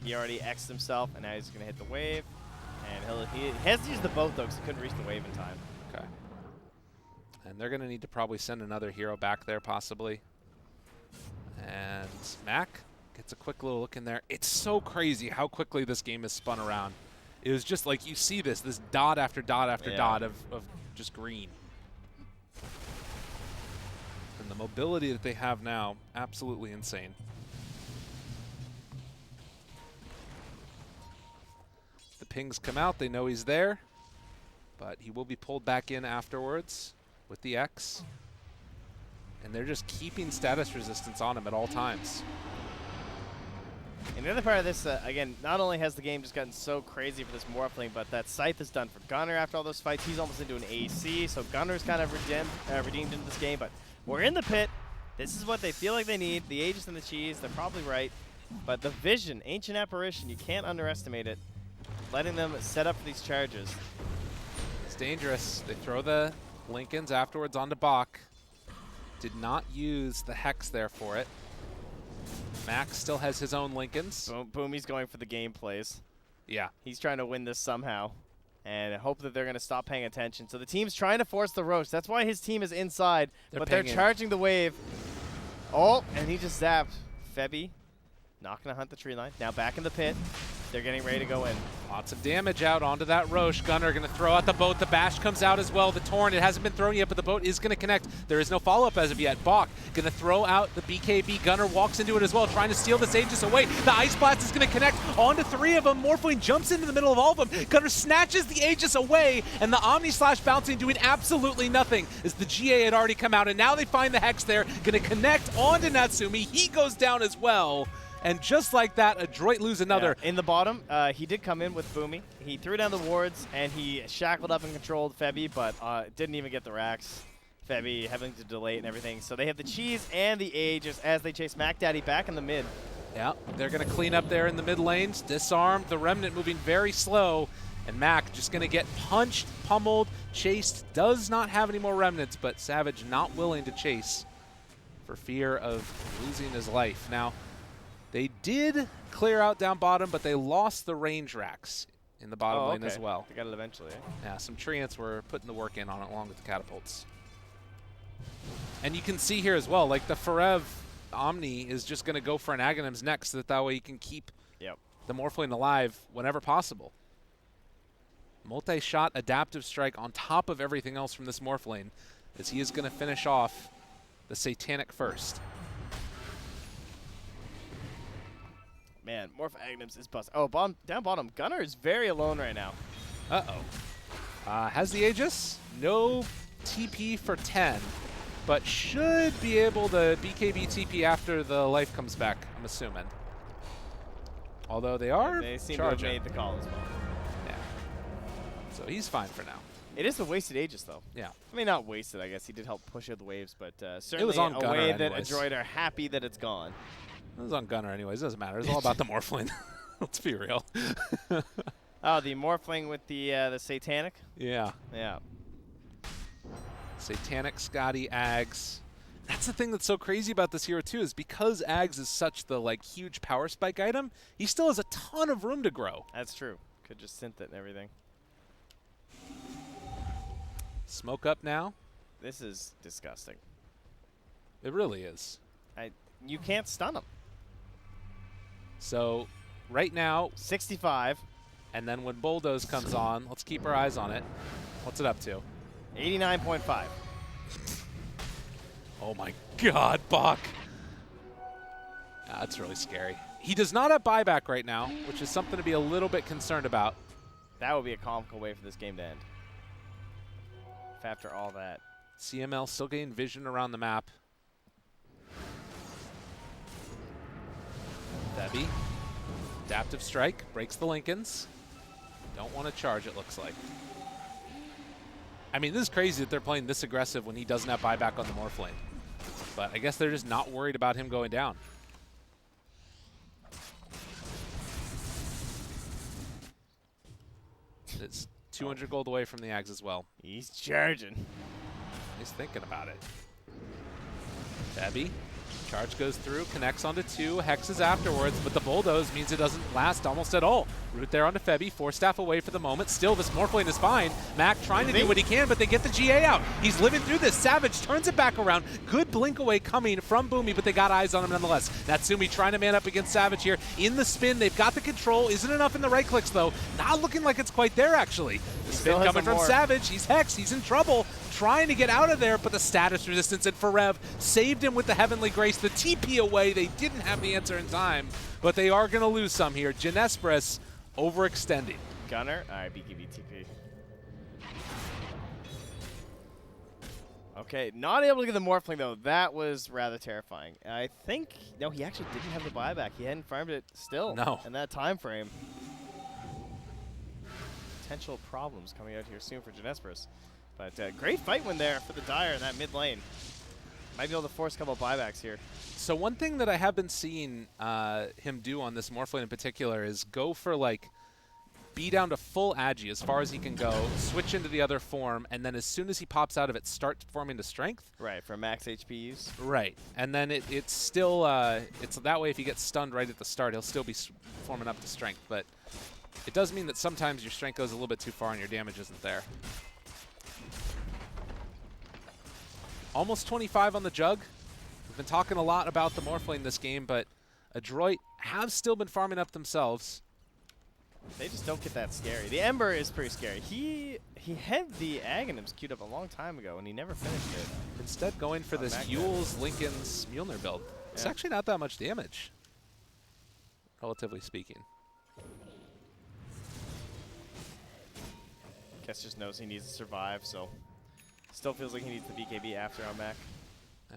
He already X'd himself, and now he's going to hit the wave. And he has to use the boat, though, because he couldn't reach the wave in time. Okay. And they're going to need to probably send another hero back there, possibly. And Mac gets a quick little look in there. It's so crazy how quickly this game has spun around. It was just like you see this dot after dot after dot of just green. And the mobility that they have now, absolutely insane. pings come out, they know he's there. But he will be pulled back in afterwards with the X. And they're just keeping status resistance on him at all times. And the other part of this, again, not only has the game just gotten so crazy for this Morphling, but that Scythe is done for Gunnar after all those fights. He's almost into an AC, so Gunnar's kind of redeemed into this game. But we're in the pit. This is what they feel like they need. The Aegis and the Cheese, they're probably right. But the Vision, Ancient Apparition, you can't underestimate it. Letting them set up for these charges. It's dangerous. They throw the Lincolns afterwards onto Bach. Did not use the Hex there for it. Max still has his own Lincolns. Boomy's going for the game plays. Yeah. He's trying to win this somehow. And I hope that they're going to stop paying attention. So the team's trying to force the roast. That's why his team is inside. But they're charging the wave. Oh, and he just zapped. Febby not going to hunt the tree line. Now back in the pit. They're getting ready to go in. Lots of damage out onto that Roche. Gunnar going to throw out the boat. The bash comes out as well. The Torn, it hasn't been thrown yet, but the boat is going to connect. There is no follow-up as of yet. Bach going to throw out the BKB. Gunnar walks into it as well, trying to steal this Aegis away. The Ice Blast is going to connect onto 3 of them. Morphling jumps into the middle of all of them. Gunnar snatches the Aegis away, and the Omni Slash bouncing, doing absolutely nothing as the GA had already come out, and now they find the Hex there. Going to connect onto Natsumi. He goes down as well. And just like that, Adroit lose another. Yeah. In the bottom, he did come in with Boomy. He threw down the wards, and he shackled up and controlled Febby, but didn't even get the racks. Febby having to delay it and everything. So they have the Cheese and the Aegis as they chase Mac Daddy back in the mid. Yeah, they're going to clean up there in the mid lanes. Disarmed, the Remnant moving very slow. And Mac just going to get punched, pummeled, chased. Does not have any more Remnants, but Savage not willing to chase for fear of losing his life. Now, they did clear out down bottom, but they lost the range racks in the bottom lane as well. They got it eventually. Yeah, some Treants were putting the work in on it along with the catapults. And you can see here as well, like the Forev Omni is just going to go for an Aghanims next, so that way you can keep the Morphling alive whenever possible. Multi-shot adaptive strike on top of everything else from this Morphling, as he is going to finish off the Satanic first. Man, Morph Aghanims is bust. Oh, down bottom, Gunnar is very alone right now. Has the Aegis, no TP for 10, but should be able to BKB TP after the life comes back, I'm assuming. Although they are They seem charging. to have made the call as well. Yeah. So he's fine for now. It is a wasted Aegis, though. Yeah. I mean, not wasted, I guess. He did help push out the waves, but certainly was on a Gunnar way that anyways. Adroit are happy that it's gone. It was on Gunnar anyways. It doesn't matter. It's all about the Morphling. Let's be real. Oh, the Morphling with the Satanic? Yeah. Yeah. Satanic, Scotty, Ags. That's the thing that's so crazy about this hero too, is because Ags is such the huge power spike item, he still has a ton of room to grow. That's true. Could just synth it and everything. Smoke up now. This is disgusting. It really is. You can't stun him. So right now, 65. and then when Bulldoze comes on, let's keep our eyes on it. What's it up to? 89.5. Oh my god, Bach. That's really scary. He does not have buyback right now, which is something to be a little bit concerned about. That would be a comical way for this game to end. If after all that. CML still getting vision around the map. Febby. Adaptive strike. Breaks the Lincolns. Don't want to charge, it looks like. I mean, this is crazy that they're playing this aggressive when he doesn't have buyback on the Morphling. But I guess they're just not worried about him going down. It's 200 gold away from the Ags as well. He's charging. He's thinking about it. Febby. Charge goes through, connects onto 2, hexes afterwards, but the Bulldoze means it doesn't last almost at all. Root there onto Febby, 4 staff away for the moment. Still, this Morphling is fine. Mac trying to do what he can, but they get the GA out. He's living through this. Savage turns it back around. Good blink away coming from Boomy, but they got eyes on him nonetheless. Natsumi trying to man up against Savage here. In the spin, they've got the control. Isn't enough in the right clicks, though. Not looking like it's quite there, actually. The spin coming from Savage. He's hexed. He's in trouble. Trying to get out of there, but the status resistance and Forev saved him with the Heavenly Grace. The TP away, they didn't have the answer in time, but they are going to lose some here. Jinesbrus overextending. Gunner. All right, BKB TP. Okay, not able to get the Morphling, though. That was rather terrifying. I think, no, he actually didn't have the buyback. He hadn't farmed it still in that time frame. Potential problems coming out here soon for Jinesbrus. But great fight win there for the Dire in that mid lane. Might be able to force a couple of buybacks here. So one thing that I have been seeing him do on this Morphling in particular is go for like be down to full agi as far as he can go, switch into the other form, and then as soon as he pops out of it, start forming to strength. Right, for max HP use. Right, and then it's still, it's that way if he gets stunned right at the start, he'll still be forming up to strength, but it does mean that sometimes your strength goes a little bit too far and your damage isn't there. Almost 25 on the Jug. We've been talking a lot about the Morphling this game, but Adroit have still been farming up themselves. They just don't get that scary. The Ember is pretty scary. He had the Aghanims queued up a long time ago, and he never finished it. Instead going for this Yule's Lincoln's Mjolnir build. Yeah. It's actually not that much damage, relatively speaking. Guess just knows he needs to survive, so still feels like he needs the BKB after on Mac. Yeah.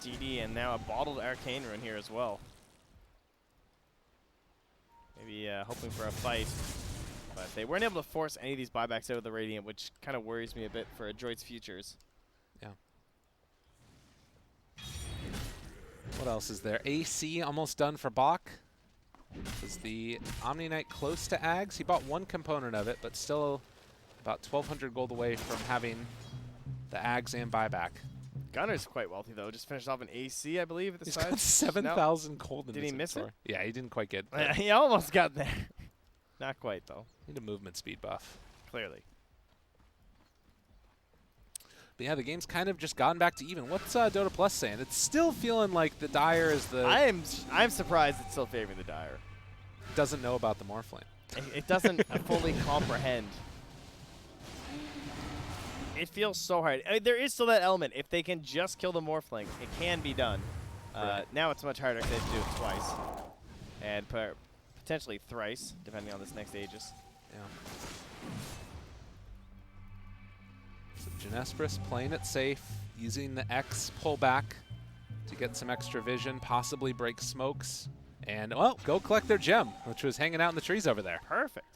DD and now a bottled Arcane Rune here as well. Maybe hoping for a fight, but they weren't able to force any of these buybacks out of the Radiant, which kind of worries me a bit for Adroit's futures. Yeah. What else is there? AC almost done for Bach. Is the Omni Knight close to Ags? He bought one component of it, but still about 1,200 gold away from having the Ags and buyback. Gunner's quite wealthy, though. Just finished off an AC, I believe, at the side. He's got 7,000 gold in Did his he miss it? Yeah, he didn't quite get He almost got there. Not quite, though. Need a movement speed buff. Clearly. But yeah, the game's kind of just gotten back to even. What's Dota Plus saying? It's still feeling like the Dire is the... I'm surprised it's still favoring the Dire. Doesn't know about the Morphling. It doesn't fully comprehend. It feels so hard. I mean, there is still that element. If they can just kill the Morphling, it can be done. Right. Now it's much harder because they have to do it twice. And potentially thrice, depending on this next Aegis. Yeah. So Jinesbrus playing it safe, using the X pullback to get some extra vision, possibly break smokes, and, well, go collect their gem, which was hanging out in the trees over there. Perfect.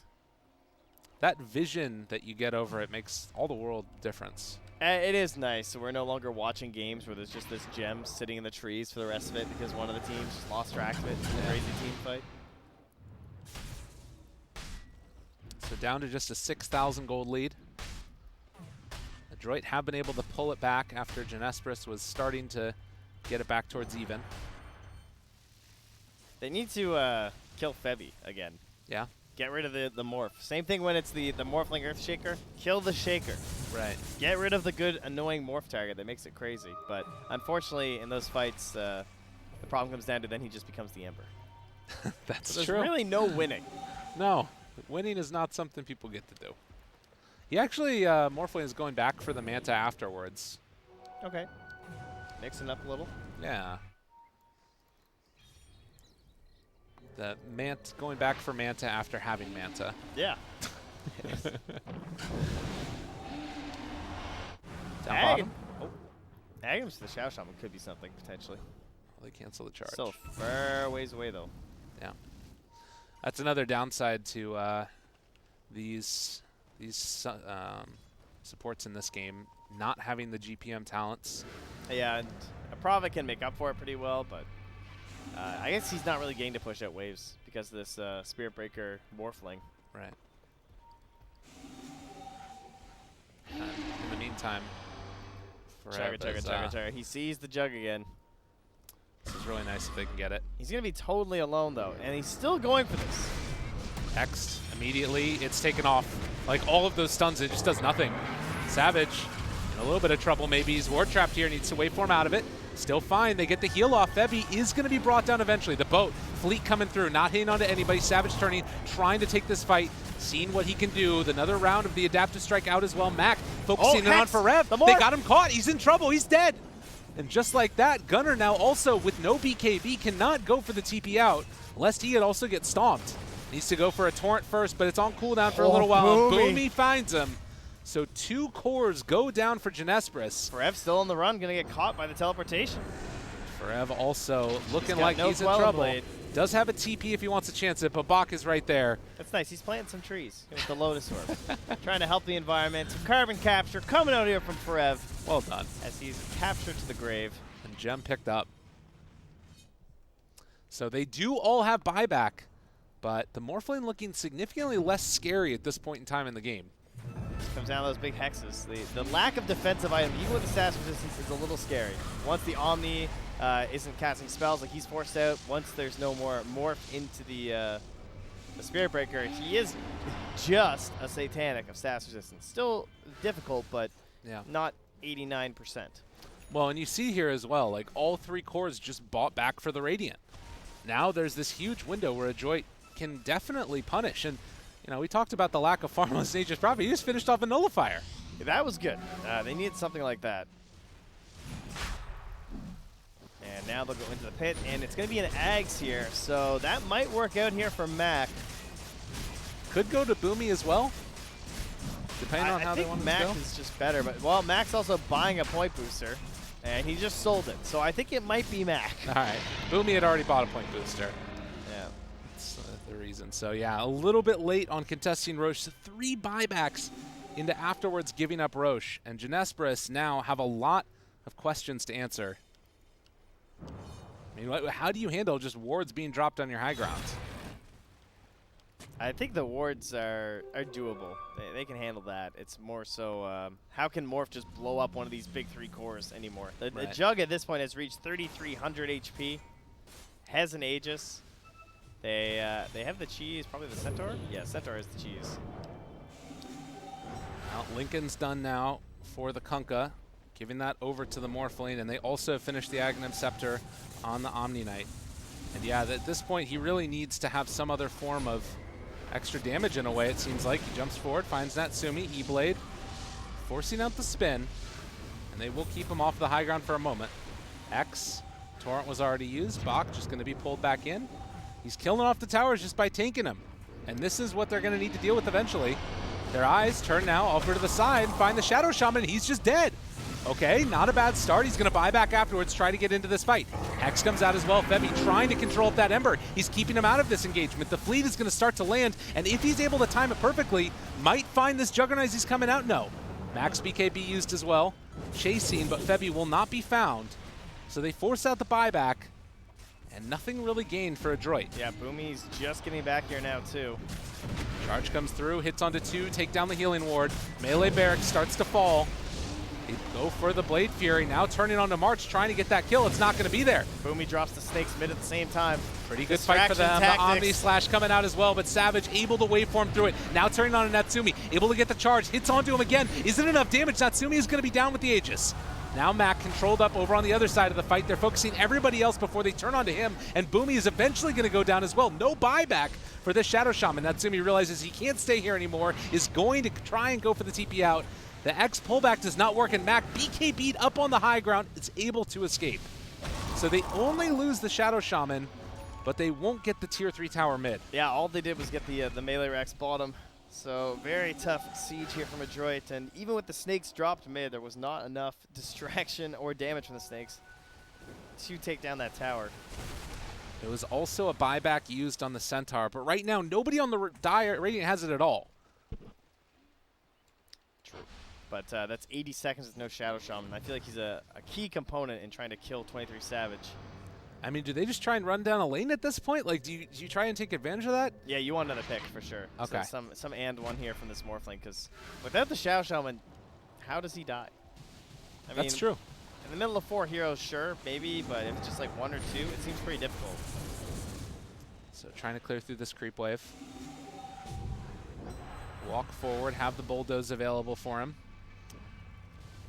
That vision that you get over it makes all the world difference. It is nice. So we're no longer watching games where there's just this gem sitting in the trees for the rest of it because one of the teams just lost track of it in a crazy team fight. So down to just a 6,000 gold lead. Adroit have been able to pull it back after Jinesbrus was starting to get it back towards even. They need to kill Febby again. Yeah. Get rid of the morph. Same thing when it's the Morphling Earthshaker. Kill the Shaker. Right. Get rid of the good, annoying morph target that makes it crazy. But unfortunately, in those fights, the problem comes down to then he just becomes the Ember. That's so true. There's really no winning. No. Winning is not something people get to do. He actually, Morphling is going back for the Manta afterwards. Okay. Mixing up a little. Yeah. The going back for Manta after having Manta. Yeah. Down bottom. Oh. Aghanims to the Shadow Shaman could be something, potentially. Well, they cancel the charge. So far ways away, though. Yeah. That's another downside to these supports in this game, not having the GPM talents. Yeah, and a Prophet can make up for it pretty well, but I guess he's not really getting to push out waves because of this Spirit Breaker Morphling. Right. In the meantime, Chugga. He sees the Jug again. This is really nice if they can get it. He's going to be totally alone, though, and he's still going for this. X immediately. It's taken off. Like all of those stuns, it just does nothing. Savage in a little bit of trouble maybe. He's ward trapped here, needs to waveform out of it. Still fine. They get the heal off. Febby is going to be brought down eventually. The boat, Fleet coming through, not hitting onto anybody. Savage turning, trying to take this fight, seeing what he can do. Another round of the adaptive strike out as well. Mac focusing in on Forev. They got him caught. He's in trouble. He's dead. And just like that, Gunner now also with no BKB cannot go for the TP out, lest he could also get stomped. Needs to go for a Torrent first, but it's on cooldown for a little while. Boomy finds him. So 2 cores go down for Jinesbrus. Forev still on the run, gonna get caught by the teleportation. Forev also looking like no he's in trouble. Blade. Does have a TP if he wants to chance it, but Bach is right there. That's nice. He's planting some trees with the Lotus Orb. Trying to help the environment. Some carbon capture coming out here from Forev. Well done. As he's captured to the grave. And Gem picked up. So they do all have buyback, but the Morphling looking significantly less scary at this point in time in the game. Comes down to those big hexes. The lack of defensive items, even with the status resistance, is a little scary. Once the Omni isn't casting spells, like he's forced out, once there's no more morph into the Spirit Breaker, he is just a Satanic of status resistance. Still difficult, but not 89%. Well, and you see here as well, like all 3 cores just bought back for the Radiant. Now there's this huge window where Adroit can definitely punish. And you know, we talked about the lack of farm on Nature's Prophet. He just finished off a Nullifier. Yeah, that was good. They needed something like that. And now they'll go into the pit, and it's going to be an Ags here. So that might work out here for Mac. Could go to Boomy as well, depending on how they want to go. I think Mac is just better, but well, Mac's also buying a point booster, and he just sold it. So I think it might be Mac. All right. Boomy had already bought a point booster. Yeah. That's the reason. So yeah, a little bit late on contesting Roche. 3 buybacks into afterwards giving up Roche. And Jinesbrus now have a lot of questions to answer. I mean, how do you handle just wards being dropped on your high ground? I think the wards are doable. They can handle that. It's more so, how can Morph just blow up one of these big 3 cores anymore? The Jug at this point has reached 3,300 HP, has an Aegis. They have the cheese, probably the Centaur? Yeah, Centaur is the cheese. Well, Lincoln's done now for the Kunkka, giving that over to the Morphling, and they also finished the Aghanim Scepter on the Omni Knight. And yeah, at this point, he really needs to have some other form of extra damage in a way, it seems like. He jumps forward, finds Natsumi, E-Blade, forcing out the spin, and they will keep him off the high ground for a moment. X, Torrent was already used. Bach just going to be pulled back in. He's killing off the towers just by tanking them. And this is what they're going to need to deal with eventually. Their eyes turn now over to the side, find the Shadow Shaman, he's just dead. Okay, not a bad start. He's going to buy back afterwards, try to get into this fight. Hex comes out as well. Febby trying to control up that Ember. He's keeping him out of this engagement. The fleet is going to start to land, and if he's able to time it perfectly, might find this Juggernaut as he's coming out. No. Max BKB used as well. Chasing, but Febby will not be found. So they force out the buyback, and nothing really gained for Adroit. Yeah, Boomy's just getting back here now, too. Charge comes through, hits onto 2, take down the healing ward. Melee Barracks starts to fall. They go for the Blade Fury, now turning on to March, trying to get that kill. It's not going to be there. Boomy drops the snakes mid at the same time. Pretty good fight for them. The Omni Slash coming out as well, but Savage able to waveform through it. Now turning on to Natsumi, able to get the charge, hits onto him again. Isn't enough damage. Natsumi is going to be down with the Aegis. Now Mac controlled up over on the other side of the fight. They're focusing everybody else before they turn onto him, and Boomy is eventually going to go down as well. No buyback for this Shadow Shaman. Natsumi realizes he can't stay here anymore, is going to try and go for the TP out. The X pullback does not work, and Mac, BKB'd up on the high ground, is able to escape. So they only lose the Shadow Shaman, but they won't get the tier 3 tower mid. Yeah, all they did was get the melee Rex bottom. So very tough siege here from Adroit, and even with the snakes dropped mid, there was not enough distraction or damage from the snakes to take down that tower. There was also a buyback used on the Centaur, but right now nobody on the Radiant has it at all. True. But that's 80 seconds with no Shadow Shaman. I feel like he's a key component in trying to kill 23 Savage. I mean, do they just try and run down a lane at this point? Like, do you try and take advantage of that? Yeah, you want another pick for sure. Okay. So some and one here from this Morphling, because without the Shadow Shaman, how does he die? I That's true. In the middle of 4 heroes, sure, maybe, but if it's just like 1 or 2, it seems pretty difficult. So trying to clear through this creep wave. Walk forward, have the bulldoze available for him.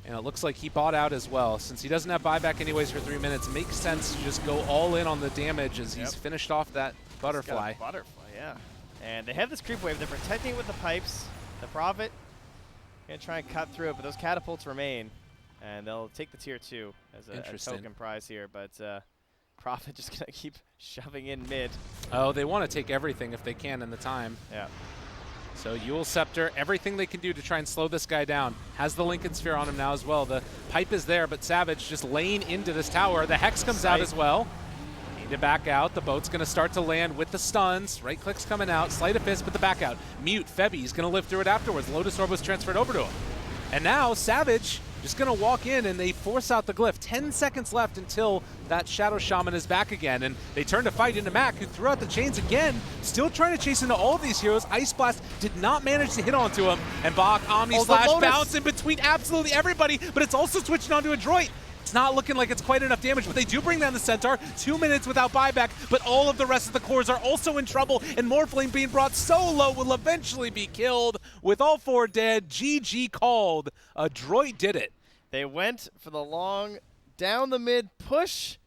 And it looks like he bought out as well. Since he doesn't have buyback anyways for 3 minutes, makes sense to just go all in on the damage as he's finished off that butterfly. Butterfly, yeah. And they have this creep wave. They're protecting it with the pipes. The Prophet gonna try and cut through it, but those catapults remain. And they'll take the tier 2 as a token prize here, but Prophet just going to keep shoving in mid. Oh, they want to take everything if they can in the time. Yeah. So Yule Scepter, everything they can do to try and slow this guy down. Has the Lincoln Sphere on him now as well. The pipe is there, but Savage just laying into this tower. The Hex comes out as well. Need to back out. The boat's going to start to land with the stuns. Right click's coming out. Sleight of Fist, but the back out. Mute, Febby's going to live through it afterwards. Lotus Orb was transferred over to him. And now Savage just going to walk in, and they force out the glyph. 10 seconds left until that Shadow Shaman is back again, and they turn to fight into Mac, who threw out the chains again, still trying to chase into all of these heroes. Ice Blast did not manage to hit onto him, and Bach, Omni Slash bounce in between absolutely everybody, but it's also switching onto Adroit. It's not looking like it's quite enough damage, but they do bring down the Centaur. 2 minutes without buyback, but all of the rest of the cores are also in trouble, and Morphling being brought so low will eventually be killed. With all 4 dead, GG called. Adroit did it. They went for the long down the mid push.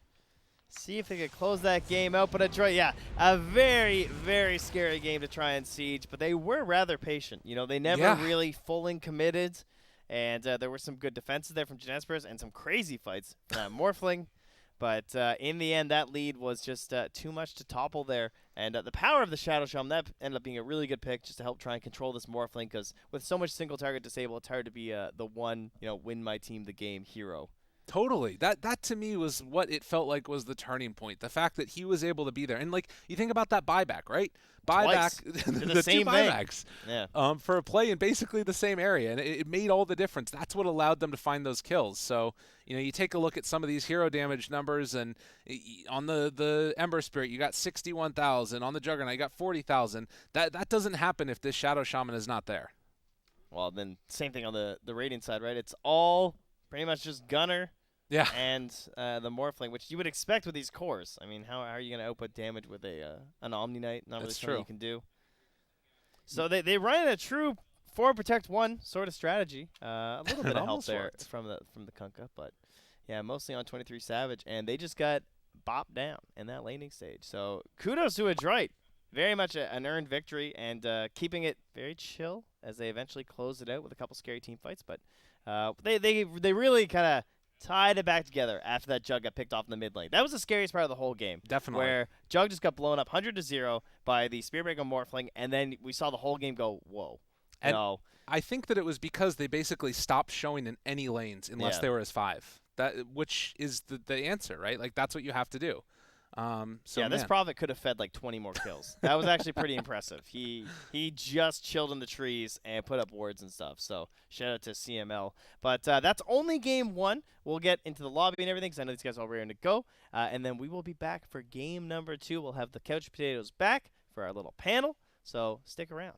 See if they could close that game out. But Adroit, yeah, a very, very scary game to try and siege. But they were rather patient. You know, they never really fully committed. And there were some good defenses there from Jinesbrus and some crazy fights from Morphling. But in the end, that lead was just too much to topple there. And the power of the Shadow Shaman, that ended up being a really good pick just to help try and control this Morphling, because with so much single target disable, it's hard to be the one, win my team the game hero. Totally. That to me was what it felt like was the turning point. The fact that he was able to be there. And like, you think about that buyback, right? Buyback, the same 2 buybacks yeah. For a play in basically the same area. And it made all the difference. That's what allowed them to find those kills. So, you take a look at some of these hero damage numbers, and on the Ember Spirit, you got 61,000. On the Juggernaut, you got 40,000. That doesn't happen if this Shadow Shaman is not there. Well, then same thing on the Radiant side, right? It's all pretty much just Gunner and the Morphling, which you would expect with these cores. I mean, how are you going to output damage with an Omni Knight? Not really something you can do. So they run a true 4 protect 1 sort of strategy. A little bit of help there from the Kunkka, but yeah, mostly on 23 Savage, and they just got bopped down in that laning stage. So kudos to Adroit. Very much an earned victory, and keeping it very chill as they eventually closed it out with a couple scary team fights. But they really kind of tied it back together after that Jug got picked off in the mid lane. That was the scariest part of the whole game. Definitely. Where Jug just got blown up 100-0 by the Spearbreaker Morphling, and then we saw the whole game go, whoa. And I think that it was because they basically stopped showing in any lanes unless they were as 5. Which is the answer, right? Like, that's what you have to do. This Prophet could have fed like 20 more kills. That was actually pretty impressive. He just chilled in the trees and put up wards and stuff. So shout out to CML. But that's only game 1. We'll get into the lobby and everything because I know these guys are all ready to go. And then we will be back for game number 2. We'll have the Couch Potatoes back for our little panel. So stick around.